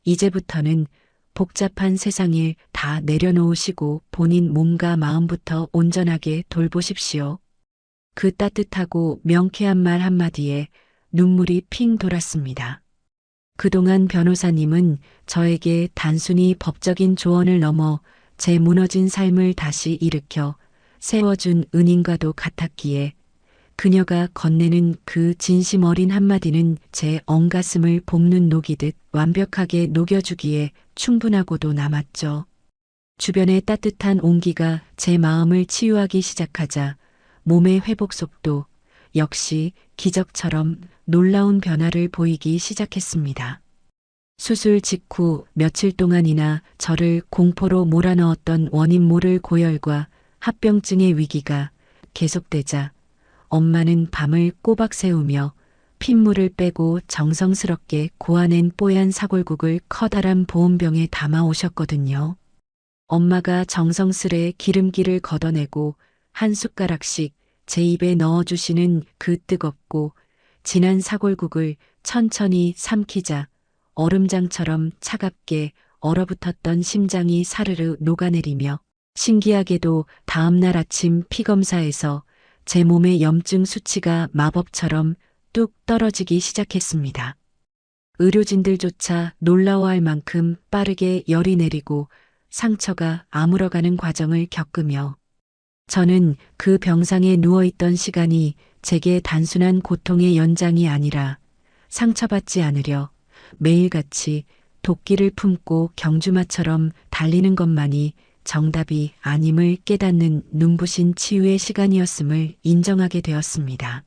이제부터는 복잡한 세상일 다 내려놓으시고 본인 몸과 마음부터 온전하게 돌보십시오. 그 따뜻하고 명쾌한 말 한마디에 눈물이 핑 돌았습니다. 그동안 변호사님은 저에게 단순히 법적인 조언을 넘어 제 무너진 삶을 다시 일으켜 세워준 은인과도 같았기에 그녀가 건네는 그 진심 어린 한마디는 제 엉가슴을 볶는 녹이듯 완벽하게 녹여주기에 충분하고도 남았죠. 주변의 따뜻한 온기가 제 마음을 치유하기 시작하자 몸의 회복 속도 역시 기적처럼 놀라운 변화를 보이기 시작했습니다. 수술 직후 며칠 동안이나 저를 공포로 몰아넣었던 원인 모를 고열과 합병증의 위기가 계속되자 엄마는 밤을 꼬박 새우며 핏물을 빼고 정성스럽게 고아낸 뽀얀 사골국을 커다란 보온병에 담아 오셨거든요. 엄마가 정성스레 기름기를 걷어내고 한 숟가락씩 제 입에 넣어주시는 그 뜨겁고 진한 사골국을 천천히 삼키자 얼음장처럼 차갑게 얼어붙었던 심장이 사르르 녹아내리며 신기하게도 다음날 아침 피검사에서 제 몸의 염증 수치가 마법처럼 뚝 떨어지기 시작했습니다. 의료진들조차 놀라워할 만큼 빠르게 열이 내리고 상처가 아물어가는 과정을 겪으며 저는 그 병상에 누워있던 시간이 제게 단순한 고통의 연장이 아니라 상처받지 않으려 매일같이 도끼를 품고 경주마처럼 달리는 것만이 정답이 아님을 깨닫는 눈부신 치유의 시간이었음을 인정하게 되었습니다.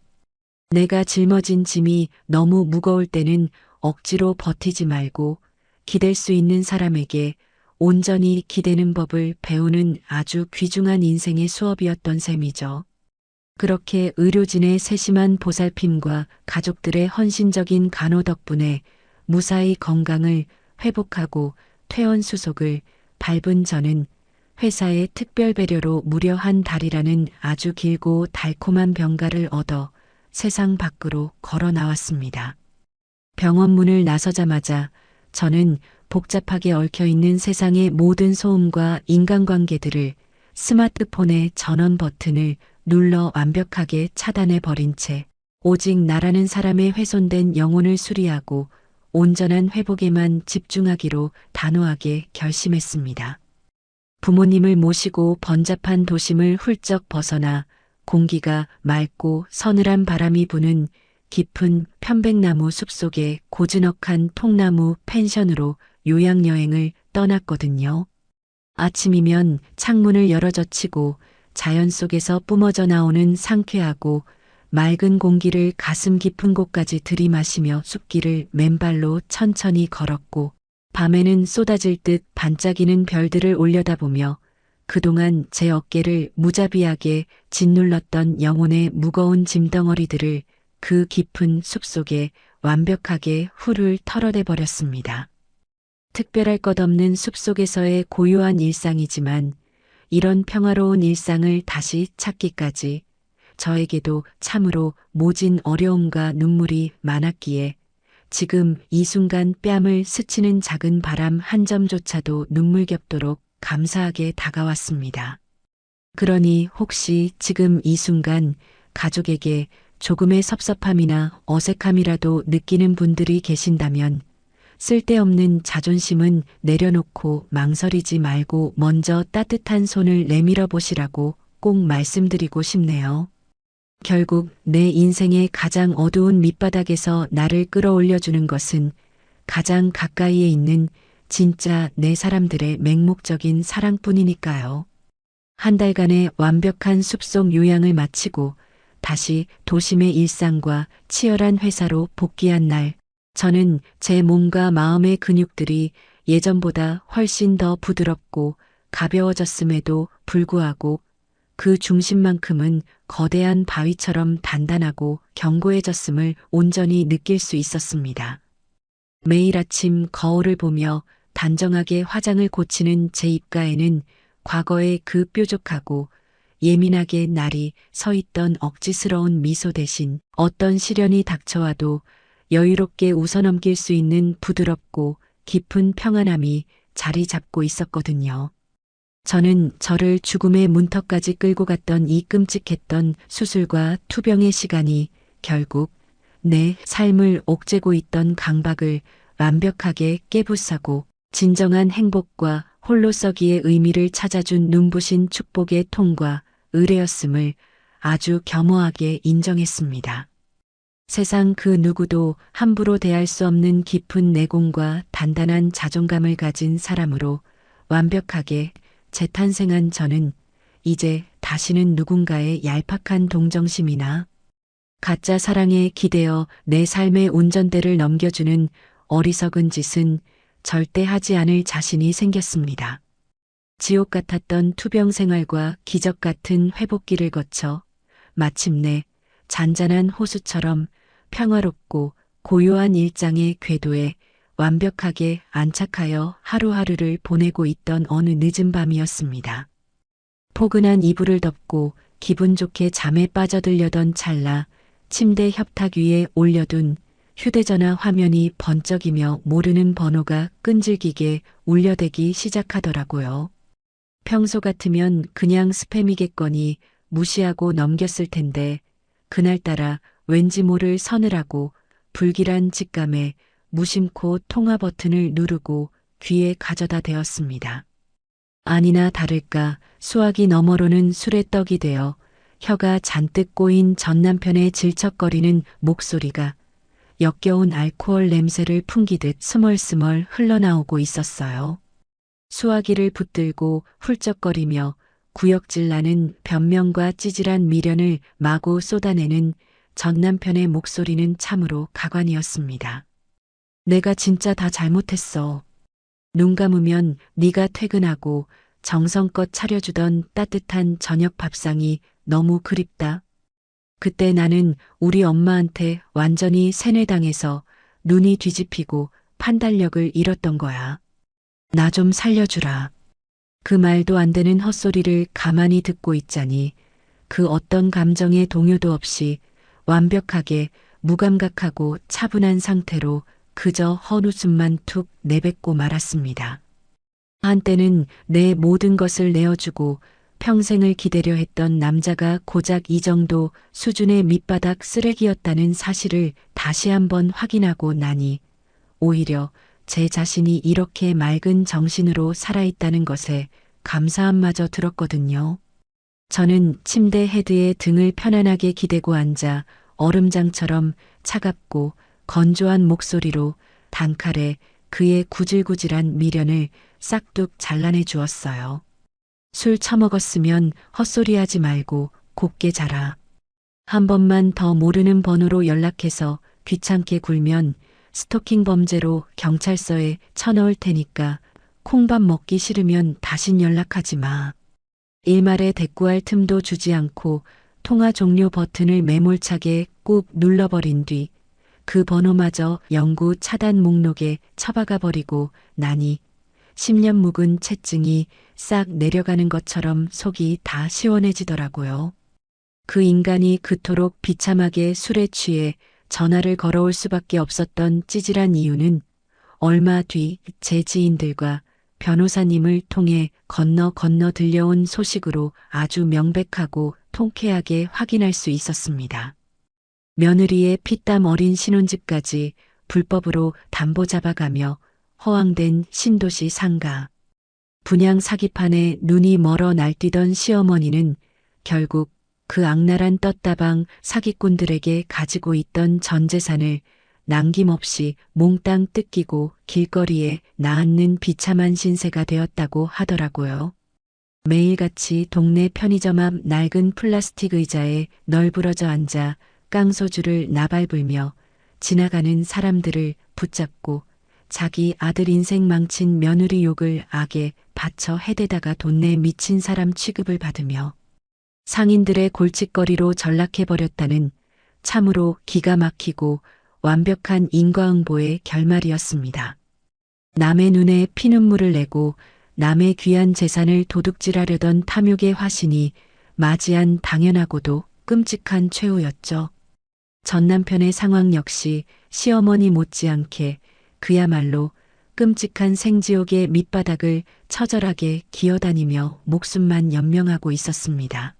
내가 짊어진 짐이 너무 무거울 때는 억지로 버티지 말고 기댈 수 있는 사람에게 온전히 기대는 법을 배우는 아주 귀중한 인생의 수업이었던 셈이죠. 그렇게 의료진의 세심한 보살핌과 가족들의 헌신적인 간호 덕분에 무사히 건강을 회복하고 퇴원 수속을 밟은 저는 회사의 특별 배려로 무려 한 달이라는 아주 길고 달콤한 병가를 얻어 세상 밖으로 걸어 나왔습니다. 병원 문을 나서자마자 저는 복잡하게 얽혀있는 세상의 모든 소음과 인간관계들을 스마트폰의 전원 버튼을 눌러 완벽하게 차단해 버린 채 오직 나라는 사람의 훼손된 영혼을 수리하고 온전한 회복에만 집중하기로 단호하게 결심했습니다. 부모님을 모시고 번잡한 도심을 훌쩍 벗어나 공기가 맑고 서늘한 바람이 부는 깊은 편백나무 숲속의 고즈넉한 통나무 펜션으로 요양여행을 떠났거든요. 아침이면 창문을 열어 젖히고 자연 속에서 뿜어져 나오는 상쾌하고 맑은 공기를 가슴 깊은 곳까지 들이마시며 숲길을 맨발로 천천히 걸었고 밤에는 쏟아질 듯 반짝이는 별들을 올려다보며 그동안 제 어깨를 무자비하게 짓눌렀던 영혼의 무거운 짐덩어리들을 그 깊은 숲속에 완벽하게 훌훌 털어내 버렸습니다. 특별할 것 없는 숲속에서의 고요한 일상이지만 이런 평화로운 일상을 다시 찾기까지 저에게도 참으로 모진 어려움과 눈물이 많았기에 지금 이 순간 뺨을 스치는 작은 바람 한 점조차도 눈물겹도록 감사하게 다가왔습니다. 그러니 혹시 지금 이 순간 가족에게 조금의 섭섭함이나 어색함이라도 느끼는 분들이 계신다면 쓸데없는 자존심은 내려놓고 망설이지 말고 먼저 따뜻한 손을 내밀어 보시라고 꼭 말씀드리고 싶네요. 결국 내 인생의 가장 어두운 밑바닥에서 나를 끌어올려주는 것은 가장 가까이에 있는 진짜 내 사람들의 맹목적인 사랑뿐이니까요. 한 달간의 완벽한 숲속 요양을 마치고 다시 도심의 일상과 치열한 회사로 복귀한 날, 저는 제 몸과 마음의 근육들이 예전보다 훨씬 더 부드럽고 가벼워졌음에도 불구하고 그 중심만큼은 거대한 바위처럼 단단하고 견고해졌음을 온전히 느낄 수 있었습니다. 매일 아침 거울을 보며 단정하게 화장을 고치는 제 입가에는 과거의 그 뾰족하고 예민하게 날이 서 있던 억지스러운 미소 대신 어떤 시련이 닥쳐와도 여유롭게 웃어넘길 수 있는 부드럽고 깊은 평안함이 자리 잡고 있었거든요. 저는 저를 죽음의 문턱까지 끌고 갔던 이 끔찍했던 수술과 투병의 시간이 결국 내 삶을 옥죄고 있던 강박을 완벽하게 깨부사고 진정한 행복과 홀로서기의 의미를 찾아준 눈부신 축복의 통과 의뢰였음을 아주 겸허하게 인정했습니다. 세상 그 누구도 함부로 대할 수 없는 깊은 내공과 단단한 자존감을 가진 사람으로 완벽하게 재탄생한 저는 이제 다시는 누군가의 얄팍한 동정심이나 가짜 사랑에 기대어 내 삶의 운전대를 넘겨주는 어리석은 짓은 절대 하지 않을 자신이 생겼습니다. 지옥 같았던 투병 생활과 기적 같은 회복기를 거쳐 마침내 잔잔한 호수처럼 평화롭고 고요한 일상의 궤도에 완벽하게 안착하여 하루하루를 보내고 있던 어느 늦은 밤이었습니다. 포근한 이불을 덮고 기분 좋게 잠에 빠져들려던 찰나 침대 협탁 위에 올려둔 휴대전화 화면이 번쩍이며 모르는 번호가 끈질기게 울려대기 시작하더라고요. 평소 같으면 그냥 스팸이겠거니 무시하고 넘겼을 텐데 그날따라 왠지 모를 서늘하고 불길한 직감에 무심코 통화 버튼을 누르고 귀에 가져다 대었습니다. 아니나 다를까 수화기 너머로는 술의 떡이 되어 혀가 잔뜩 꼬인 전 남편의 질척거리는 목소리가 역겨운 알코올 냄새를 풍기듯 스멀스멀 흘러나오고 있었어요. 수화기를 붙들고 훌쩍거리며 구역질 나는 변명과 찌질한 미련을 마구 쏟아내는 전 남편의 목소리는 참으로 가관이었습니다. 내가 진짜 다 잘못했어. 눈 감으면 네가 퇴근하고 정성껏 차려주던 따뜻한 저녁 밥상이 너무 그립다. 그때 나는 우리 엄마한테 완전히 세뇌당해서 눈이 뒤집히고 판단력을 잃었던 거야. 나 좀 살려주라. 그 말도 안 되는 헛소리를 가만히 듣고 있자니 그 어떤 감정의 동요도 없이 완벽하게 무감각하고 차분한 상태로 그저 헛웃음만 툭 내뱉고 말았습니다. 한때는 내 모든 것을 내어주고 평생을 기대려 했던 남자가 고작 이 정도 수준의 밑바닥 쓰레기였다는 사실을 다시 한번 확인하고 나니 오히려 제 자신이 이렇게 맑은 정신으로 살아있다는 것에 감사함마저 들었거든요. 저는 침대 헤드에 등을 편안하게 기대고 앉아 얼음장처럼 차갑고 건조한 목소리로 단칼에 그의 구질구질한 미련을 싹둑 잘라내 주었어요. 술 처먹었으면 헛소리하지 말고 곱게 자라. 한 번만 더 모르는 번호로 연락해서 귀찮게 굴면 스토킹 범죄로 경찰서에 쳐넣을 테니까 콩밥 먹기 싫으면 다신 연락하지 마. 일말에 대꾸할 틈도 주지 않고 통화 종료 버튼을 매몰차게 꾹 눌러버린 뒤 그 번호마저 영구 차단 목록에 처박아 버리고 나니 10년 묵은 채증이 싹 내려가는 것처럼 속이 다 시원해지더라고요. 그 인간이 그토록 비참하게 술에 취해 전화를 걸어올 수밖에 없었던 찌질한 이유는 얼마 뒤 제 지인들과 변호사님을 통해 건너 들려온 소식으로 아주 명백하고 통쾌하게 확인할 수 있었습니다. 며느리의 피땀 어린 신혼집까지 불법으로 담보 잡아가며 허황된 신도시 상가. 분양 사기판에 눈이 멀어 날뛰던 시어머니는 결국 그 악랄한 떴다방 사기꾼들에게 가지고 있던 전 재산을 남김없이 몽땅 뜯기고 길거리에 나앉는 비참한 신세가 되었다고 하더라고요. 매일같이 동네 편의점 앞 낡은 플라스틱 의자에 널브러져 앉아 깡소주를 나발불며 지나가는 사람들을 붙잡고 자기 아들 인생 망친 며느리 욕을 악에 바쳐 해대다가 돈내 미친 사람 취급을 받으며 상인들의 골칫거리로 전락해버렸다는 참으로 기가 막히고 완벽한 인과응보의 결말이었습니다. 남의 눈에 피눈물을 내고 남의 귀한 재산을 도둑질하려던 탐욕의 화신이 맞이한 당연하고도 끔찍한 최후였죠. 전 남편의 상황 역시 시어머니 못지않게 그야말로 끔찍한 생지옥의 밑바닥을 처절하게 기어다니며 목숨만 연명하고 있었습니다.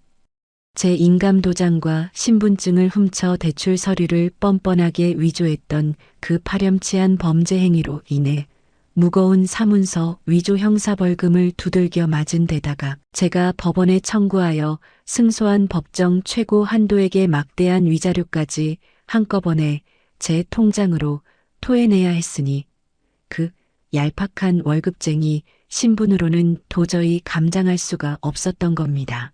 제 인감도장과 신분증을 훔쳐 대출 서류를 뻔뻔하게 위조했던 그 파렴치한 범죄 행위로 인해 무거운 사문서 위조 형사벌금을 두들겨 맞은 데다가 제가 법원에 청구하여 승소한 법정 최고 한도액의 막대한 위자료까지 한꺼번에 제 통장으로 토해내야 했으니 그 얄팍한 월급쟁이 신분으로는 도저히 감당할 수가 없었던 겁니다.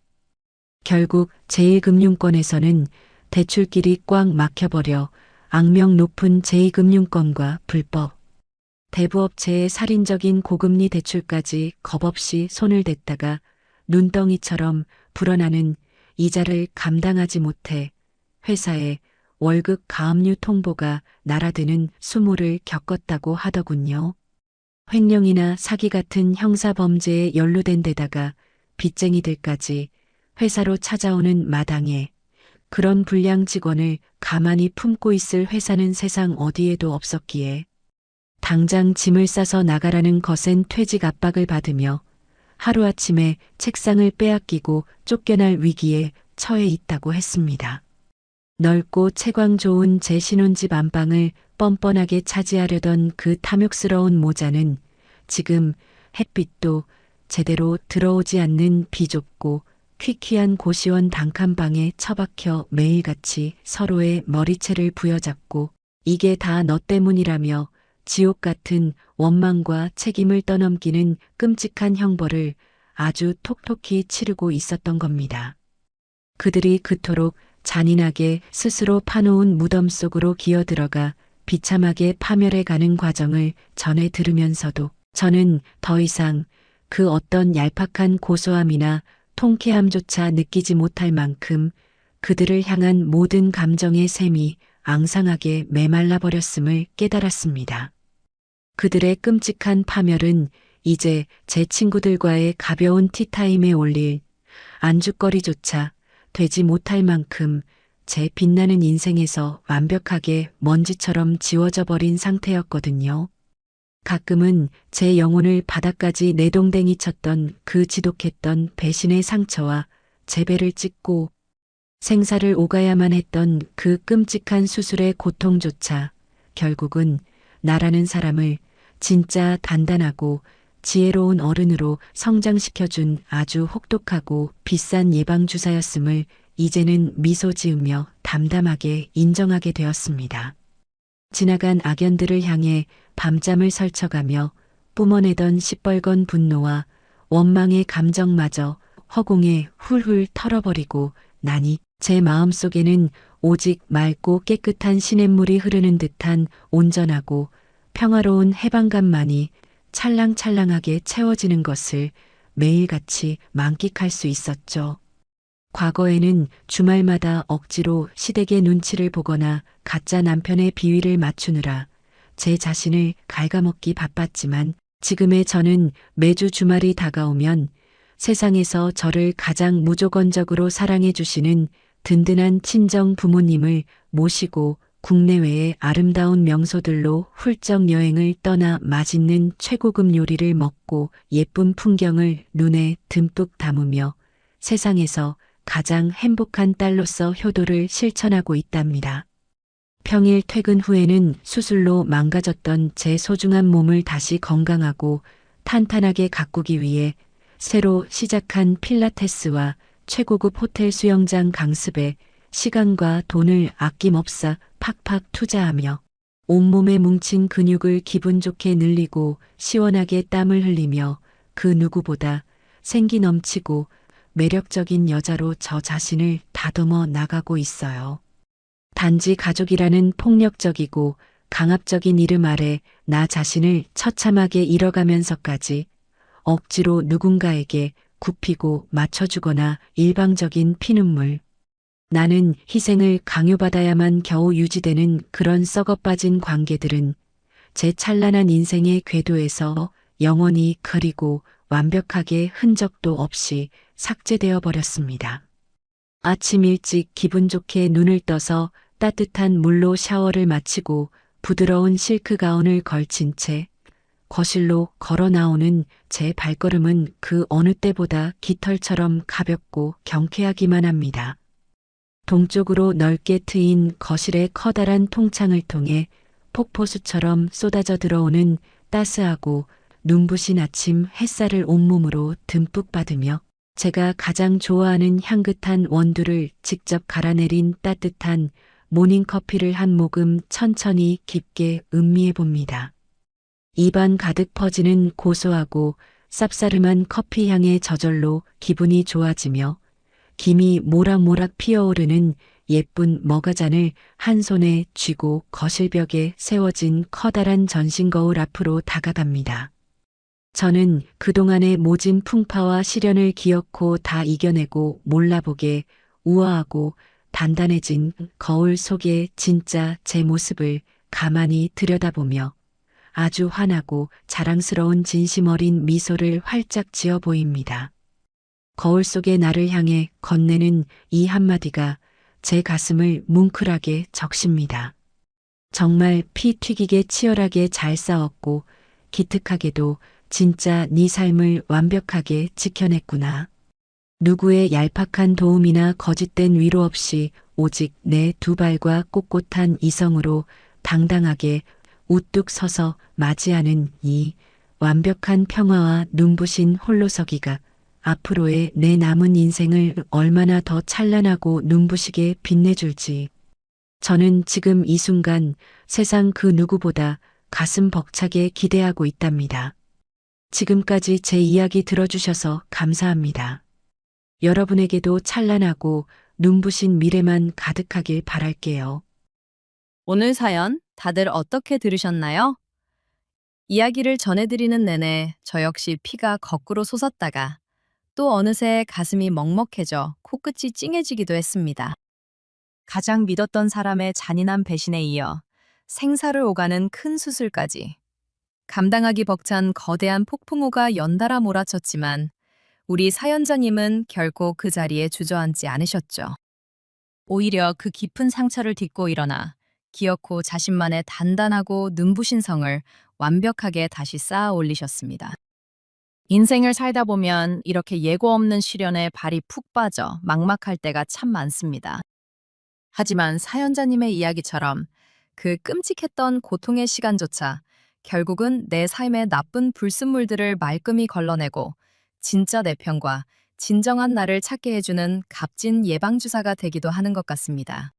결국 제1금융권에서는 대출길이 꽉 막혀버려 악명 높은 제2금융권과 불법 대부업체의 살인적인 고금리 대출까지 겁없이 손을 댔다가 눈덩이처럼 불어나는 이자를 감당하지 못해 회사에 월급 가압류 통보가 날아드는 수모를 겪었다고 하더군요. 횡령이나 사기 같은 형사범죄에 연루된 데다가 빚쟁이들까지 회사로 찾아오는 마당에 그런 불량 직원을 가만히 품고 있을 회사는 세상 어디에도 없었기에 당장 짐을 싸서 나가라는 거센 퇴직 압박을 받으며 하루아침에 책상을 빼앗기고 쫓겨날 위기에 처해 있다고 했습니다. 넓고 채광 좋은 제 신혼집 안방을 뻔뻔하게 차지하려던 그 탐욕스러운 모자는 지금 햇빛도 제대로 들어오지 않는 비좁고 퀴퀴한 고시원 단칸방에 처박혀 매일같이 서로의 머리채를 부여잡고 이게 다 너 때문이라며 지옥 같은 원망과 책임을 떠넘기는 끔찍한 형벌을 아주 톡톡히 치르고 있었던 겁니다. 그들이 그토록 잔인하게 스스로 파놓은 무덤 속으로 기어들어가 비참하게 파멸해가는 과정을 전해 들으면서도 저는 더 이상 그 어떤 얄팍한 고소함이나 통쾌함조차 느끼지 못할 만큼 그들을 향한 모든 감정의 샘이 앙상하게 메말라 버렸음을 깨달았습니다. 그들의 끔찍한 파멸은 이제 제 친구들과의 가벼운 티타임에 올릴 안주거리조차 되지 못할 만큼 제 빛나는 인생에서 완벽하게 먼지처럼 지워져 버린 상태였거든요. 가끔은 제 영혼을 바닥까지 내동댕이 쳤던 그 지독했던 배신의 상처와 제 배를 찢고 생사를 오가야만 했던 그 끔찍한 수술의 고통조차 결국은 나라는 사람을 진짜 단단하고 지혜로운 어른으로 성장시켜준 아주 혹독하고 비싼 예방주사였음을 이제는 미소 지으며 담담하게 인정하게 되었습니다. 지나간 악연들을 향해 밤잠을 설쳐가며 뿜어내던 시뻘건 분노와 원망의 감정마저 허공에 훌훌 털어버리고 나니 제 마음속에는 오직 맑고 깨끗한 시냇물이 흐르는 듯한 온전하고 평화로운 해방감만이 찰랑찰랑하게 채워지는 것을 매일같이 만끽할 수 있었죠. 과거에는 주말마다 억지로 시댁의 눈치를 보거나 가짜 남편의 비위를 맞추느라 제 자신을 갉아먹기 바빴지만 지금의 저는 매주 주말이 다가오면 세상에서 저를 가장 무조건적으로 사랑해 주시는 든든한 친정 부모님을 모시고 국내외의 아름다운 명소들로 훌쩍 여행을 떠나 맛있는 최고급 요리를 먹고 예쁜 풍경을 눈에 듬뿍 담으며 세상에서 가장 행복한 딸로서 효도를 실천하고 있답니다. 평일 퇴근 후에는 수술로 망가졌던 제 소중한 몸을 다시 건강하고 탄탄하게 가꾸기 위해 새로 시작한 필라테스와 최고급 호텔 수영장 강습에 시간과 돈을 아낌없이 팍팍 투자하며 온몸에 뭉친 근육을 기분 좋게 늘리고 시원하게 땀을 흘리며 그 누구보다 생기 넘치고 매력적인 여자로 저 자신을 다듬어 나가고 있어요. 단지 가족이라는 폭력적이고 강압적인 이름 아래 나 자신을 처참하게 잃어가면서까지 억지로 누군가에게 굽히고 맞춰주거나 일방적인 피눈물. 나는 희생을 강요받아야만 겨우 유지되는 그런 썩어빠진 관계들은 제 찬란한 인생의 궤도에서 영원히 그리고 완벽하게 흔적도 없이 삭제되어 버렸습니다. 아침 일찍 기분 좋게 눈을 떠서 따뜻한 물로 샤워를 마치고 부드러운 실크 가운을 걸친 채 거실로 걸어 나오는 제 발걸음은 그 어느 때보다 깃털처럼 가볍고 경쾌하기만 합니다. 동쪽으로 넓게 트인 거실의 커다란 통창을 통해 폭포수처럼 쏟아져 들어오는 따스하고 눈부신 아침 햇살을 온몸으로 듬뿍 받으며 제가 가장 좋아하는 향긋한 원두를 직접 갈아내린 따뜻한 모닝커피를 한 모금 천천히 깊게 음미해 봅니다. 입안 가득 퍼지는 고소하고 쌉싸름한 커피 향의 저절로 기분이 좋아지며 김이 모락모락 피어오르는 예쁜 머가잔을 한 손에 쥐고 거실벽에 세워진 커다란 전신 거울 앞으로 다가갑니다. 저는 그동안의 모진 풍파와 시련을 기어코 다 이겨내고 몰라보게 우아하고 단단해진 거울 속의 진짜 제 모습을 가만히 들여다보며 아주 환하고 자랑스러운 진심 어린 미소를 활짝 지어 보입니다. 거울 속의 나를 향해 건네는 이 한마디가 제 가슴을 뭉클하게 적십니다. 정말 피 튀기게 치열하게 잘 싸웠고 기특하게도 진짜 네 삶을 완벽하게 지켜냈구나. 누구의 얄팍한 도움이나 거짓된 위로 없이 오직 내 두 발과 꼿꼿한 이성으로 당당하게 우뚝 서서 맞이하는 이 완벽한 평화와 눈부신 홀로서기가 앞으로의 내 남은 인생을 얼마나 더 찬란하고 눈부시게 빛내줄지. 저는 지금 이 순간 세상 그 누구보다 가슴 벅차게 기대하고 있답니다. 지금까지 제 이야기 들어주셔서 감사합니다. 여러분에게도 찬란하고 눈부신 미래만 가득하길 바랄게요. 오늘 사연 다들 어떻게 들으셨나요? 이야기를 전해드리는 내내 저 역시 피가 거꾸로 솟았다가 또 어느새 가슴이 먹먹해져 코끝이 찡해지기도 했습니다. 가장 믿었던 사람의 잔인한 배신에 이어 생사를 오가는 큰 수술까지 감당하기 벅찬 거대한 폭풍우가 연달아 몰아쳤지만 우리 사연자님은 결코 그 자리에 주저앉지 않으셨죠. 오히려 그 깊은 상처를 딛고 일어나 기어코 자신만의 단단하고 눈부신 성을 완벽하게 다시 쌓아 올리셨습니다. 인생을 살다 보면 이렇게 예고 없는 시련에 발이 푹 빠져 막막할 때가 참 많습니다. 하지만 사연자님의 이야기처럼 그 끔찍했던 고통의 시간조차 결국은 내 삶의 나쁜 불순물들을 말끔히 걸러내고 진짜 내 편과 진정한 나를 찾게 해주는 값진 예방주사가 되기도 하는 것 같습니다.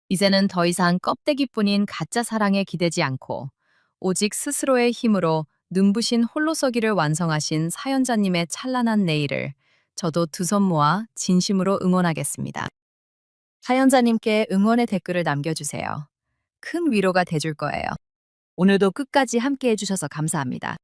이제는 더 이상 껍데기뿐인 가짜 사랑에 기대지 않고 오직 스스로의 힘으로 눈부신 홀로서기를 완성하신 사연자님의 찬란한 내일을 저도 두 손 모아 진심으로 응원하겠습니다. 사연자님께 응원의 댓글을 남겨주세요. 큰 위로가 돼줄 거예요. 오늘도 끝까지 함께 해주셔서 감사합니다.